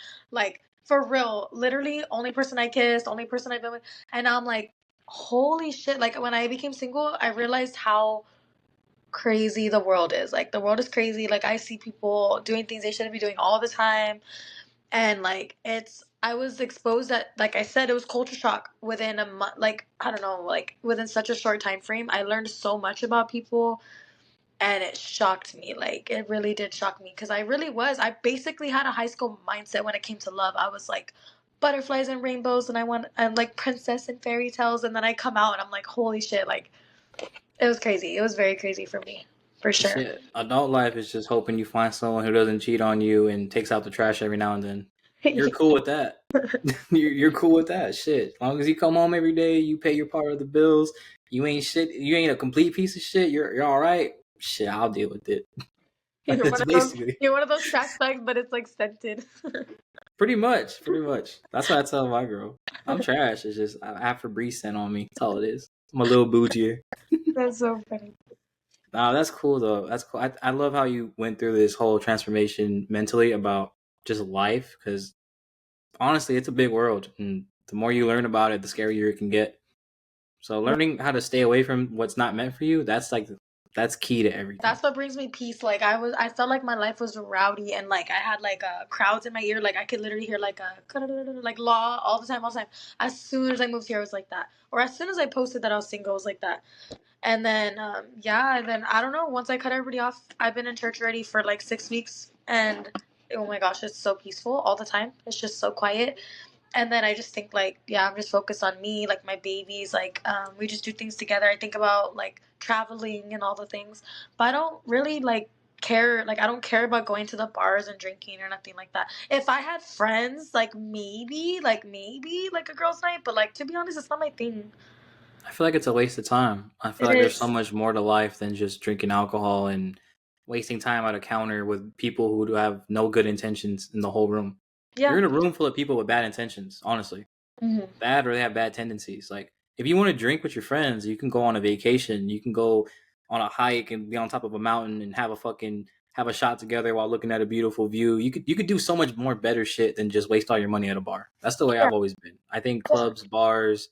for real. Literally, only person I kissed, only person I've been with, and I'm like, holy shit! Like when I became single, I realized how crazy the world is. Like the world is crazy. Like I see people doing things they shouldn't be doing all the time, and like I was exposed at, like I said, it was culture shock within a month. Like I don't know, like within such a short time frame, I learned so much about people, and it shocked me. Like it really did shock me because I basically had a high school mindset when it came to love. I was like butterflies and rainbows, and I'm like princess and fairy tales, and then I come out and I'm like, holy shit, like it was crazy. It was very crazy for me, for sure. Shit, adult life is just hoping you find someone who doesn't cheat on you and takes out the trash every now and then. You're cool with that. You're cool with that. Shit. As long as you come home every day, you pay your part of the bills. You ain't shit. You ain't a complete piece of shit. You're all right. Shit, I'll deal with it. That's basically You're one of those trash bags, but it's like scented. pretty much. Pretty much. That's what I tell my girl. I'm trash. It's just I have Febreze scent on me. That's all it is. I'm a little bougier. That's so funny. Nah, that's cool though. That's cool. I love how you went through this whole transformation mentally about just life, because honestly, it's a big world, and the more you learn about it, the scarier it can get. So learning how to stay away from what's not meant for you, that's key to everything. That's what brings me peace. Like I felt like my life was rowdy, and like I had like crowds in my ear. Like I could literally hear like like law all the time, all the time. As soon as I moved here, it was like that. Or as soon as I posted that I was single, it was like that. And then yeah, and then I don't know. Once I cut everybody off, I've been in church already for like 6 weeks, and oh my gosh, it's so peaceful all the time. It's just so quiet. And then I just think like, yeah, I'm just focused on me, like my babies, like we just do things together. I think about like traveling and all the things, but I don't really like care. Like I don't care about going to the bars and drinking or nothing like that. If I had friends, like maybe like a girls' night, but like to be honest, it's not my thing. I feel like it's a waste of time. I feel It like there's so is. much more to life than just drinking alcohol and wasting time at a counter with people who have no good intentions in the whole room. You're Yeah. in a room full of people with bad intentions, honestly. Hmm. Bad, or they have bad tendencies. Like, if you want to drink with your friends, you can go on a vacation. You can go on a hike and be on top of a mountain and have a shot together while looking at a beautiful view. You could do so much more better shit than just waste all your money at a bar. That's the way Yeah. I've always been. I think clubs, bars,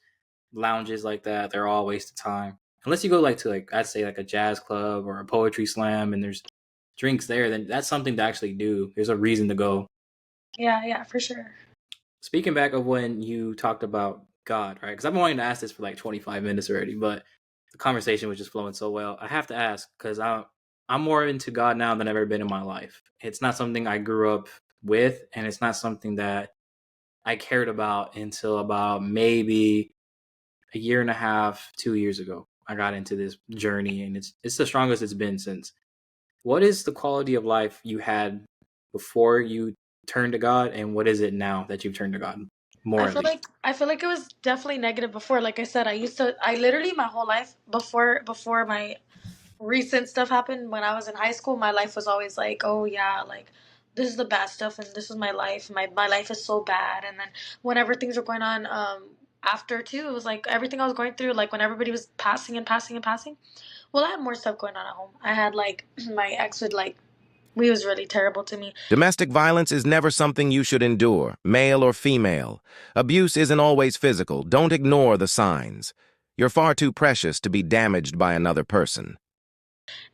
lounges like that, they're all a waste of time. Unless you go like to like I'd say like a jazz club or a poetry slam and there's drinks there, then that's something to actually do. There's a reason to go. Yeah. Yeah. For sure. Speaking back of when you talked about God, right? Because I've been wanting to ask this for like 25 minutes already, but the conversation was just flowing so well. I have to ask because I'm more into God now than I've ever been in my life. It's not something I grew up with, and it's not something that I cared about until about maybe a year and a half, 2 years ago. I got into this journey, and it's the strongest it's been since. What is the quality of life you had before you turned to God, and what is it now that you've turned to God? More at least. I feel like it was definitely negative before. Like I said, I literally my whole life before my recent stuff happened when I was in high school, my life was always like, oh yeah, like this is the bad stuff and this is my life. My life is so bad. And then whenever things were going on, after too, it was like everything I was going through, like when everybody was passing and passing and passing. Well, I had more stuff going on at home. I had like my ex would like he was really terrible to me. Domestic violence is never something you should endure, male or female. Abuse isn't always physical. Don't ignore the signs. You're far too precious to be damaged by another person.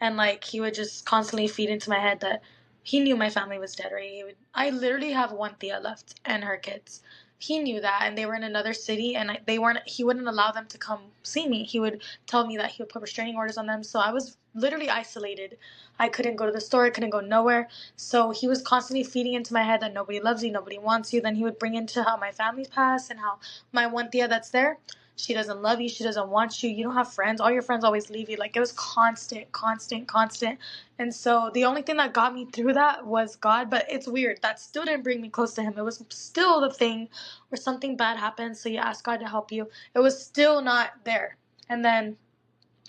And like he would just constantly feed into my head that he knew my family was dead, right? I literally have one Thea left and her kids. He knew that, and they were in another city, and they weren't. He wouldn't allow them to come see me. He would tell me that he would put restraining orders on them. So I was literally isolated. I couldn't go to the store. I couldn't go nowhere. So he was constantly feeding into my head that nobody loves you, nobody wants you. Then he would bring into how my family's passed and how my one Thea that's there, she doesn't love you, she doesn't want you, you don't have friends, all your friends always leave you. Like it was constant, constant, constant. And so the only thing that got me through that was God. But it's weird, that still didn't bring me close to him. It was still the thing where something bad happens, so you ask God to help you. It was still not there. And then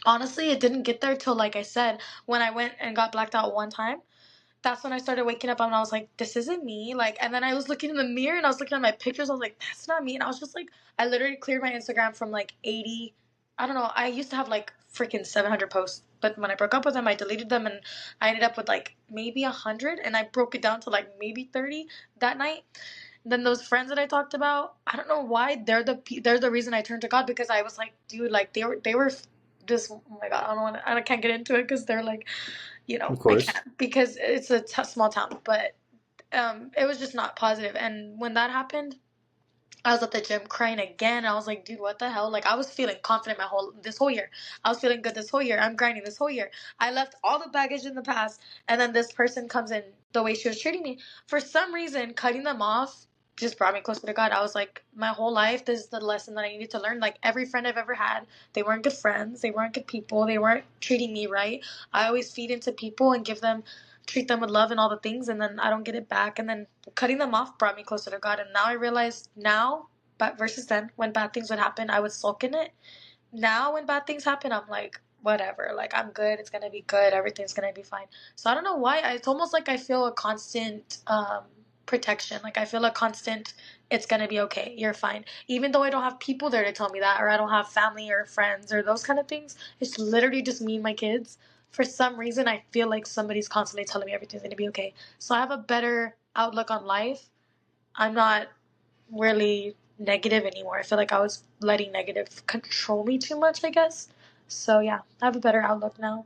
honestly, it didn't get there till, like I said, when I went and got blacked out one time. That's when I started waking up and I was like, this isn't me. Like, and then I was looking in the mirror and I was looking at my pictures. I was like, that's not me. And I was just like, I literally cleared my Instagram from like 80. I don't know. I used to have like freaking 700 posts. But when I broke up with them, I deleted them and I ended up with like maybe 100. And I broke it down to like maybe 30 that night. Then those friends that I talked about, I don't know why they're the reason I turned to God, because I was like, dude, like they were just, oh my God, I can't get into it because they're like, Of I course. can't because it's a small town. But it was just not positive. And when that happened, I was at the gym crying again. I was like, dude, what the hell? Like, I was feeling confident this whole year. I was feeling good this whole year. I'm grinding this whole year. I left all the baggage in the past, and then this person comes in the way she was treating me. For some reason, cutting them off just brought me closer to God. I was like, my whole life, this is the lesson that I needed to learn. Like, every friend I've ever had, they weren't good friends. They weren't good people. They weren't treating me right. I always feed into people and give them treat them with love and all the things, and then I don't get it back. And then cutting them off brought me closer to God. And now I realize now, but versus then, when bad things would happen, I would sulk in it. Now when bad things happen, I'm like, whatever, like I'm good, it's gonna be good, everything's gonna be fine. So I don't know why, it's almost like I feel a constant protection. Like I feel a constant, it's gonna be okay, you're fine, even though I don't have people there to tell me that, or I don't have family or friends or those kind of things. It's literally just me and my kids. For some reason I feel like somebody's constantly telling me everything's gonna be okay. So I have a better outlook on life. I'm not really negative anymore. I feel like I was letting negative control me too much, I guess. So yeah, I have a better outlook now.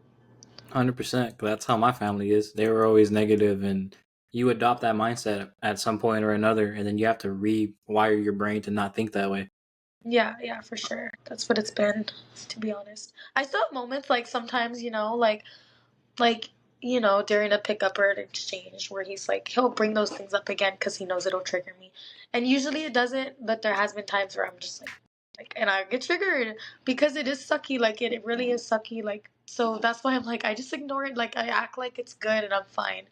100%. That's how my family is. They were always negative, and you adopt that mindset at some point or another, and then you have to rewire your brain to not think that way. Yeah, for sure. That's what it's been, to be honest. I still have moments like sometimes, like during a pickup or an exchange where he's like he'll bring those things up again because he knows it'll trigger me, and usually it doesn't. But there has been times where I'm just like, and I get triggered because it is sucky. Like it really is sucky. Like so that's why I'm like I just ignore it. Like I act like it's good and I'm fine.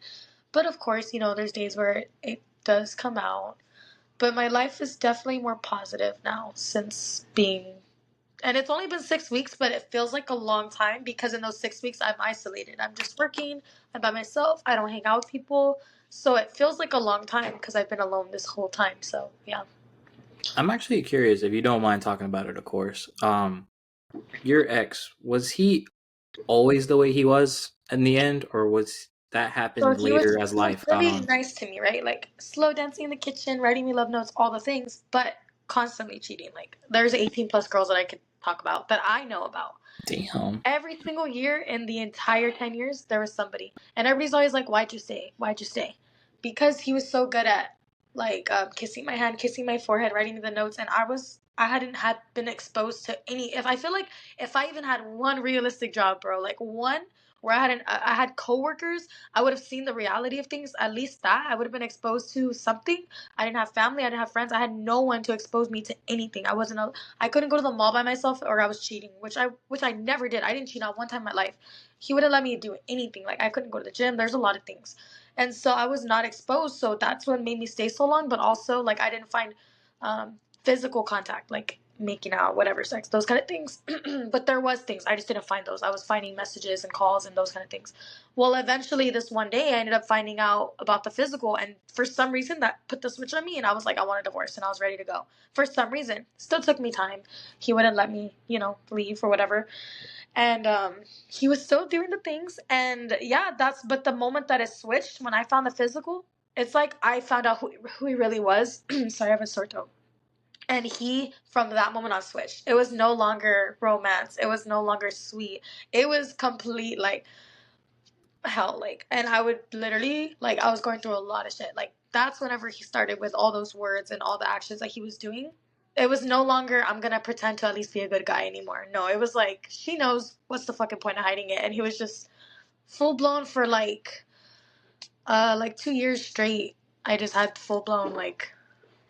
But of course, there's days where it does come out. But my life is definitely more positive now since being, and it's only been 6 weeks, but it feels like a long time because in those 6 weeks I'm isolated. I'm just working. I'm by myself. I don't hang out with people. So it feels like a long time because I've been alone this whole time. So yeah. I'm actually curious, if you don't mind talking about it, of course. Your ex, was he always the way he was in the end, or was that So happened he was later as he was life got really on? nice to me, right? Like slow dancing in the kitchen, writing me love notes, all the things, but constantly cheating. Like there's 18 plus girls that I could talk about that I know about. Damn. Every single year in the entire 10 years, there was somebody. And everybody's always like, why'd you stay? Why'd you stay? Because he was so good at, like, kissing my hand, kissing my forehead, writing me the notes. And I hadn't had been exposed to any, if I feel like if I even had one realistic job, bro, like one where I had coworkers, I would have seen the reality of things. At least that I would have been exposed to something. I didn't have family. I didn't have friends. I had no one to expose me to anything. I couldn't go to the mall by myself, or I was cheating, which I never did. I didn't cheat not one time in my life. He wouldn't let me do anything. Like I couldn't go to the gym. There's a lot of things. And so I was not exposed. So that's what made me stay so long. But also like I didn't find physical contact, like making out, whatever, sex, those kind of things. But there was things. I just didn't find those. I was finding messages and calls and those kind of things. Well, eventually this one day I ended up finding out about the physical, and for some reason that put the switch on me, and I was like, I want a divorce, and I was ready to go. For some reason. Still took me time. He wouldn't let me, leave or whatever. And he was still doing the things, and yeah, but the moment that it switched, when I found the physical, it's like I found out who he really was. Sorry, I have a sore throat. And he, from that moment on, switched. It was no longer romance. It was no longer sweet. It was complete, like, hell. Like, and I would literally, like, I was going through a lot of shit. Like, that's whenever he started with all those words and all the actions that he was doing. It was no longer, I'm gonna pretend to at least be a good guy anymore. No, it was like, she knows what's the fucking point of hiding it. And he was just full blown for, like 2 years straight. I just had full blown, like,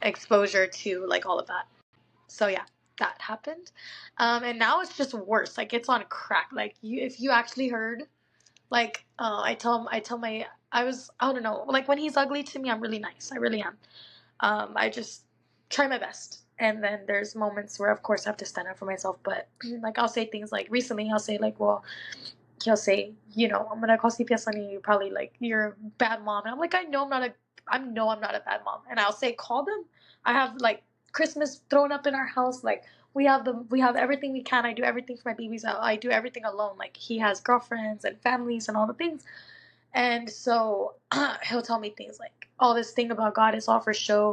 exposure to, like, all of that. So yeah, that happened. And now it's just worse. Like it's on crack. Like if you actually heard, like, I don't know. Like when he's ugly to me, I'm really nice. I really am. I just try my best. And then there's moments where, of course, I have to stand up for myself. But like I'll say things like recently, I'll say like, well, he'll say, I'm gonna call CPS on you. You're probably like you're a bad mom, and I'm like, I'm not a bad mom, and I'll say, call them. I have like Christmas thrown up in our house. Like we have everything we can. I do everything for my babies. I do everything alone. Like he has girlfriends and families and all the things, and so he'll tell me things like all this thing about God is all for show.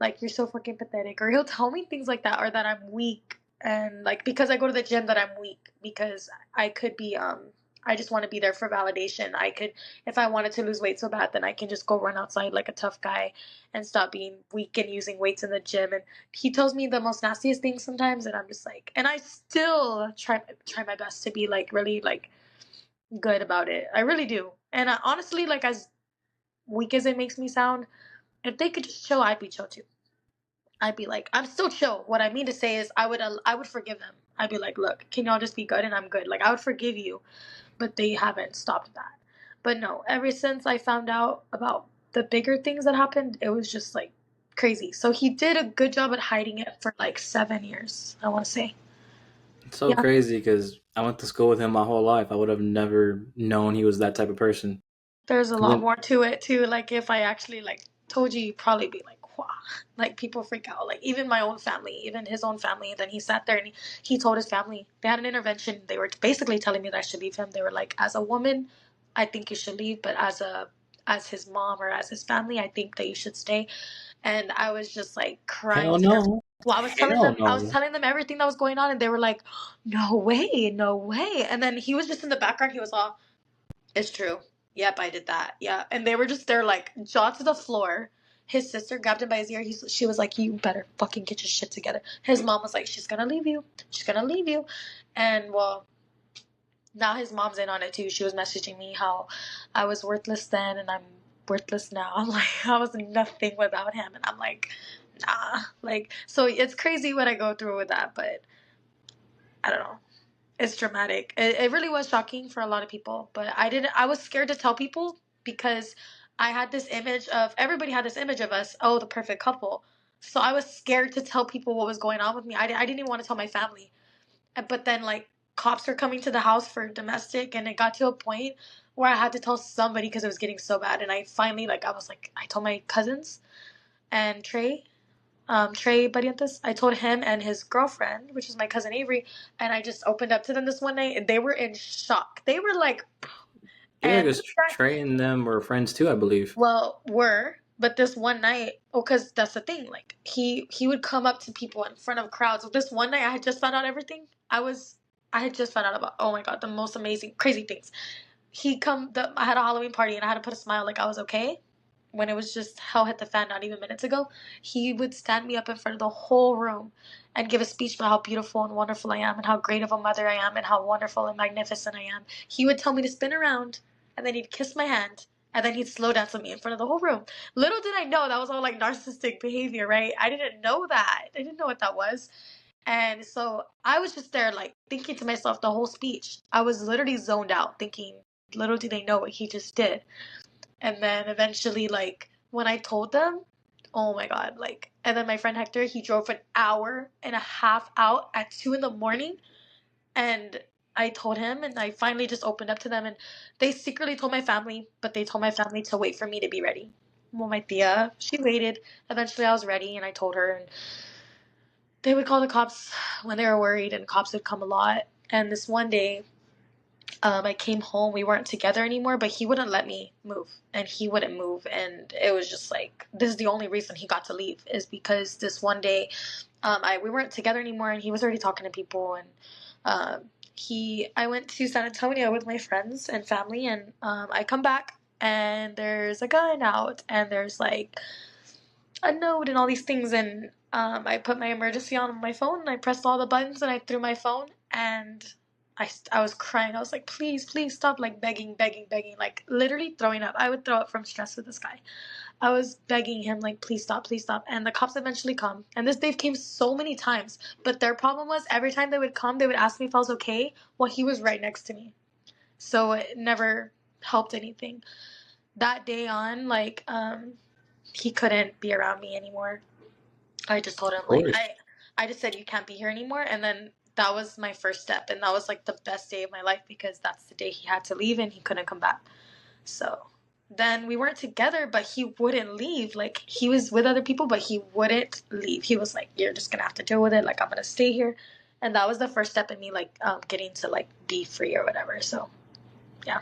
Like you're so fucking pathetic, or he'll tell me things like that, or that I'm weak, and like because I go to the gym that I'm weak, because I could be I just want to be there for validation. I could, if I wanted to lose weight so bad, then I can just go run outside like a tough guy and stop being weak and using weights in the gym. And he tells me the most nastiest things sometimes, and I'm just like, and I still try my best to be like really like good about it. I really do. And honestly, like as weak as it makes me sound, if they could just chill, I'd be chill too. I'd be like, I'm still chill. What I mean to say is, I would forgive them. I'd be like, look, can y'all just be good, and I'm good. Like I would forgive you, but they haven't stopped that. But no, ever since I found out about the bigger things that happened, it was just like crazy. So he did a good job at hiding it for like 7 years, I want to say. It's so Yeah. crazy because I went to school with him my whole life. I would have never known he was that type of person. There's a 'Cause lot then- more to it too. Like if I actually like told you, you'd probably be like, wow. Like people freak out. Like even my own family, even his own family. And then he sat there and he told his family they had an intervention. They were basically telling me that I should leave him. They were like, as a woman, I think you should leave, but as his mom or as his family, I think that you should stay. And I was just like crying Hell to them. no. Well, Hell I was no. telling them everything that was going on, and they were like, "No way, no way!" And then he was just in the background. He was all, "It's true. Yep, I did that. Yeah." And they were just there, like jaw to the floor. His sister grabbed him by his ear. She was like, "You better fucking get your shit together." His mom was like, "She's gonna leave you. She's gonna leave you." And well, now his mom's in on it too. She was messaging me how I was worthless then and I'm worthless now. I'm like, I was nothing without him. And I'm like, nah. Like, so it's crazy what I go through with that, but I don't know. It's dramatic. It really was shocking for a lot of people, but I was scared to tell people because I had this image of, everybody had this image of us, oh, the perfect couple. So I was scared to tell people what was going on with me. I didn't even want to tell my family. But then like cops were coming to the house for domestic, and it got to a point where I had to tell somebody because it was getting so bad. And I finally I told my cousins and Trey Barrientos. I told him and his girlfriend, which is my cousin Avery, and I just opened up to them this one night, and they were in shock. They were like, Yeah, and because Trey and them were friends too, I believe. well, but this one night, oh, because that's the thing. Like he would come up to people in front of crowds. So this one night, I had just found out everything. I had just found out about, oh my god, the most amazing, crazy things. I had a Halloween party and I had to put a smile like I was okay. When it was just hell hit the fan not even minutes ago, he would stand me up in front of the whole room and give a speech about how beautiful and wonderful I am and how great of a mother I am and how wonderful and magnificent I am. He would tell me to spin around and then he'd kiss my hand and then he'd slow dance with me in front of the whole room. Little did I know that was all like narcissistic behavior, right? I didn't know that. I didn't know what that was. And so I was just there, like, thinking to myself the whole speech. I was literally zoned out, thinking, little do they know what he just did. And then eventually, like, when I told them, oh my God, like, and then my friend Hector, he drove an hour and a half out at 2 in the morning. And I told him, and I finally just opened up to them. And they secretly told my family, but they told my family to wait for me to be ready. Well, my tia, she waited. Eventually, I was ready, and I told her, and they would call the cops when they were worried, and cops would come a lot. And this one day, I came home. We weren't together anymore, but he wouldn't let me move, and he wouldn't move. And it was just like, this is the only reason he got to leave, is because this one day, we weren't together anymore, and he was already talking to people. And I went to San Antonio with my friends and family, and I come back, and there's a gun out, and there's like a note and all these things. And I put my emergency on my phone and I pressed all the buttons and I threw my phone, and I was crying. I was like, please, please stop, like begging, begging, begging, like literally throwing up. I would throw up from stress with this guy. I was begging him, like, please stop, please stop. And the cops eventually come. And they've came so many times. But their problem was every time they would come, they would ask me if I was okay. Well, he was right next to me. So it never helped anything. That day on, like, he couldn't be around me anymore. I just told him, Of like, course. I just said, you can't be here anymore. And then that was my first step. And that was like the best day of my life, because that's the day he had to leave and he couldn't come back. So then we weren't together, but he wouldn't leave. Like, he was with other people, but he wouldn't leave. He was like, you're just going to have to deal with it. Like, I'm going to stay here. And that was the first step in me, like, getting to, like, be free or whatever. So, yeah.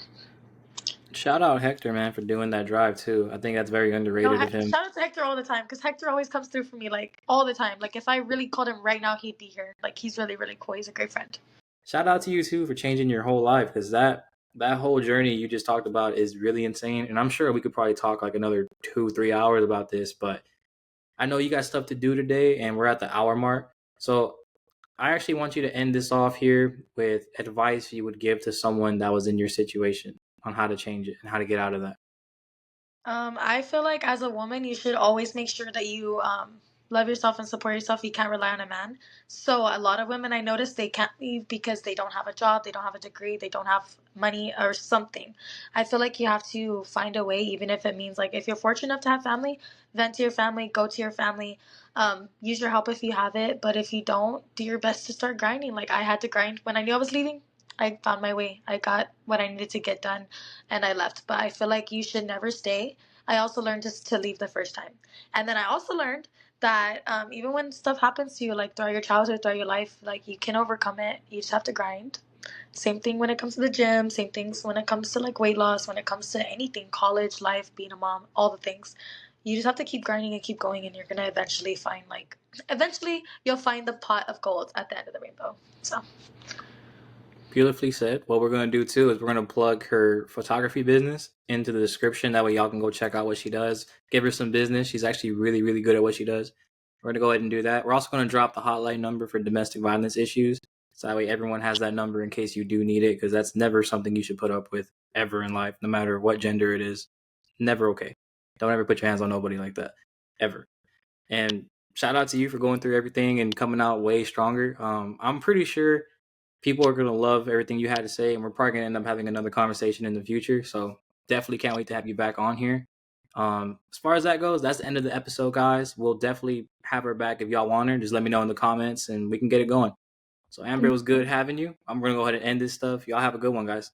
Shout out Hector, man, for doing that drive too. I think that's very underrated of him. Shout out to Hector all the time, because Hector always comes through for me, like, all the time. Like, if I really called him right now, he'd be here. Like, he's really, really cool. He's a great friend. Shout out to you too for changing your whole life, because that whole journey you just talked about is really insane. And I'm sure we could probably talk like another 2-3 hours about this, but I know you got stuff to do today and we're at the hour mark. So I actually want you to end this off here with advice you would give to someone that was in your situation on how to change it and how to get out of that. I feel like as a woman, you should always make sure that love yourself and support yourself, you can't rely on a man. So a lot of women I notice, they can't leave because they don't have a job, they don't have a degree, they don't have money or something. I feel like you have to find a way, even if it means like if you're fortunate enough to have family, vent to your family, go to your family, use your help if you have it. But if you don't, do your best to start grinding. Like I had to grind when I knew I was leaving. I found my way. I got what I needed to get done and I left. But I feel like you should never stay. I also learned just to leave the first time. And then I also learned that even when stuff happens to you, like throughout your childhood, throughout your life, like you can overcome it. You just have to grind. Same thing when it comes to the gym, same things when it comes to like weight loss, when it comes to anything, college, life, being a mom, all the things. You just have to keep grinding and keep going, and you're gonna eventually find eventually you'll find the pot of gold at the end of the rainbow. So Beautifully said. What we're going to do too is we're going to plug her photography business into the description. That way y'all can go check out what she does. Give her some business. She's actually really, really good at what she does. We're going to go ahead and do that. We're also going to drop the hotline number for domestic violence issues. So that way everyone has that number in case you do need it, because that's never something you should put up with ever in life, no matter what gender it is. Never okay. Don't ever put your hands on nobody like that, ever. And shout out to you for going through everything and coming out way stronger. I'm pretty sure people are going to love everything you had to say, and we're probably going to end up having another conversation in the future. So definitely can't wait to have you back on here. As far as that goes, that's the end of the episode, guys. We'll definitely have her back if y'all want her. Just let me know in the comments and we can get it going. So Amber, it was good having you. I'm going to go ahead and end this stuff. Y'all have a good one, guys.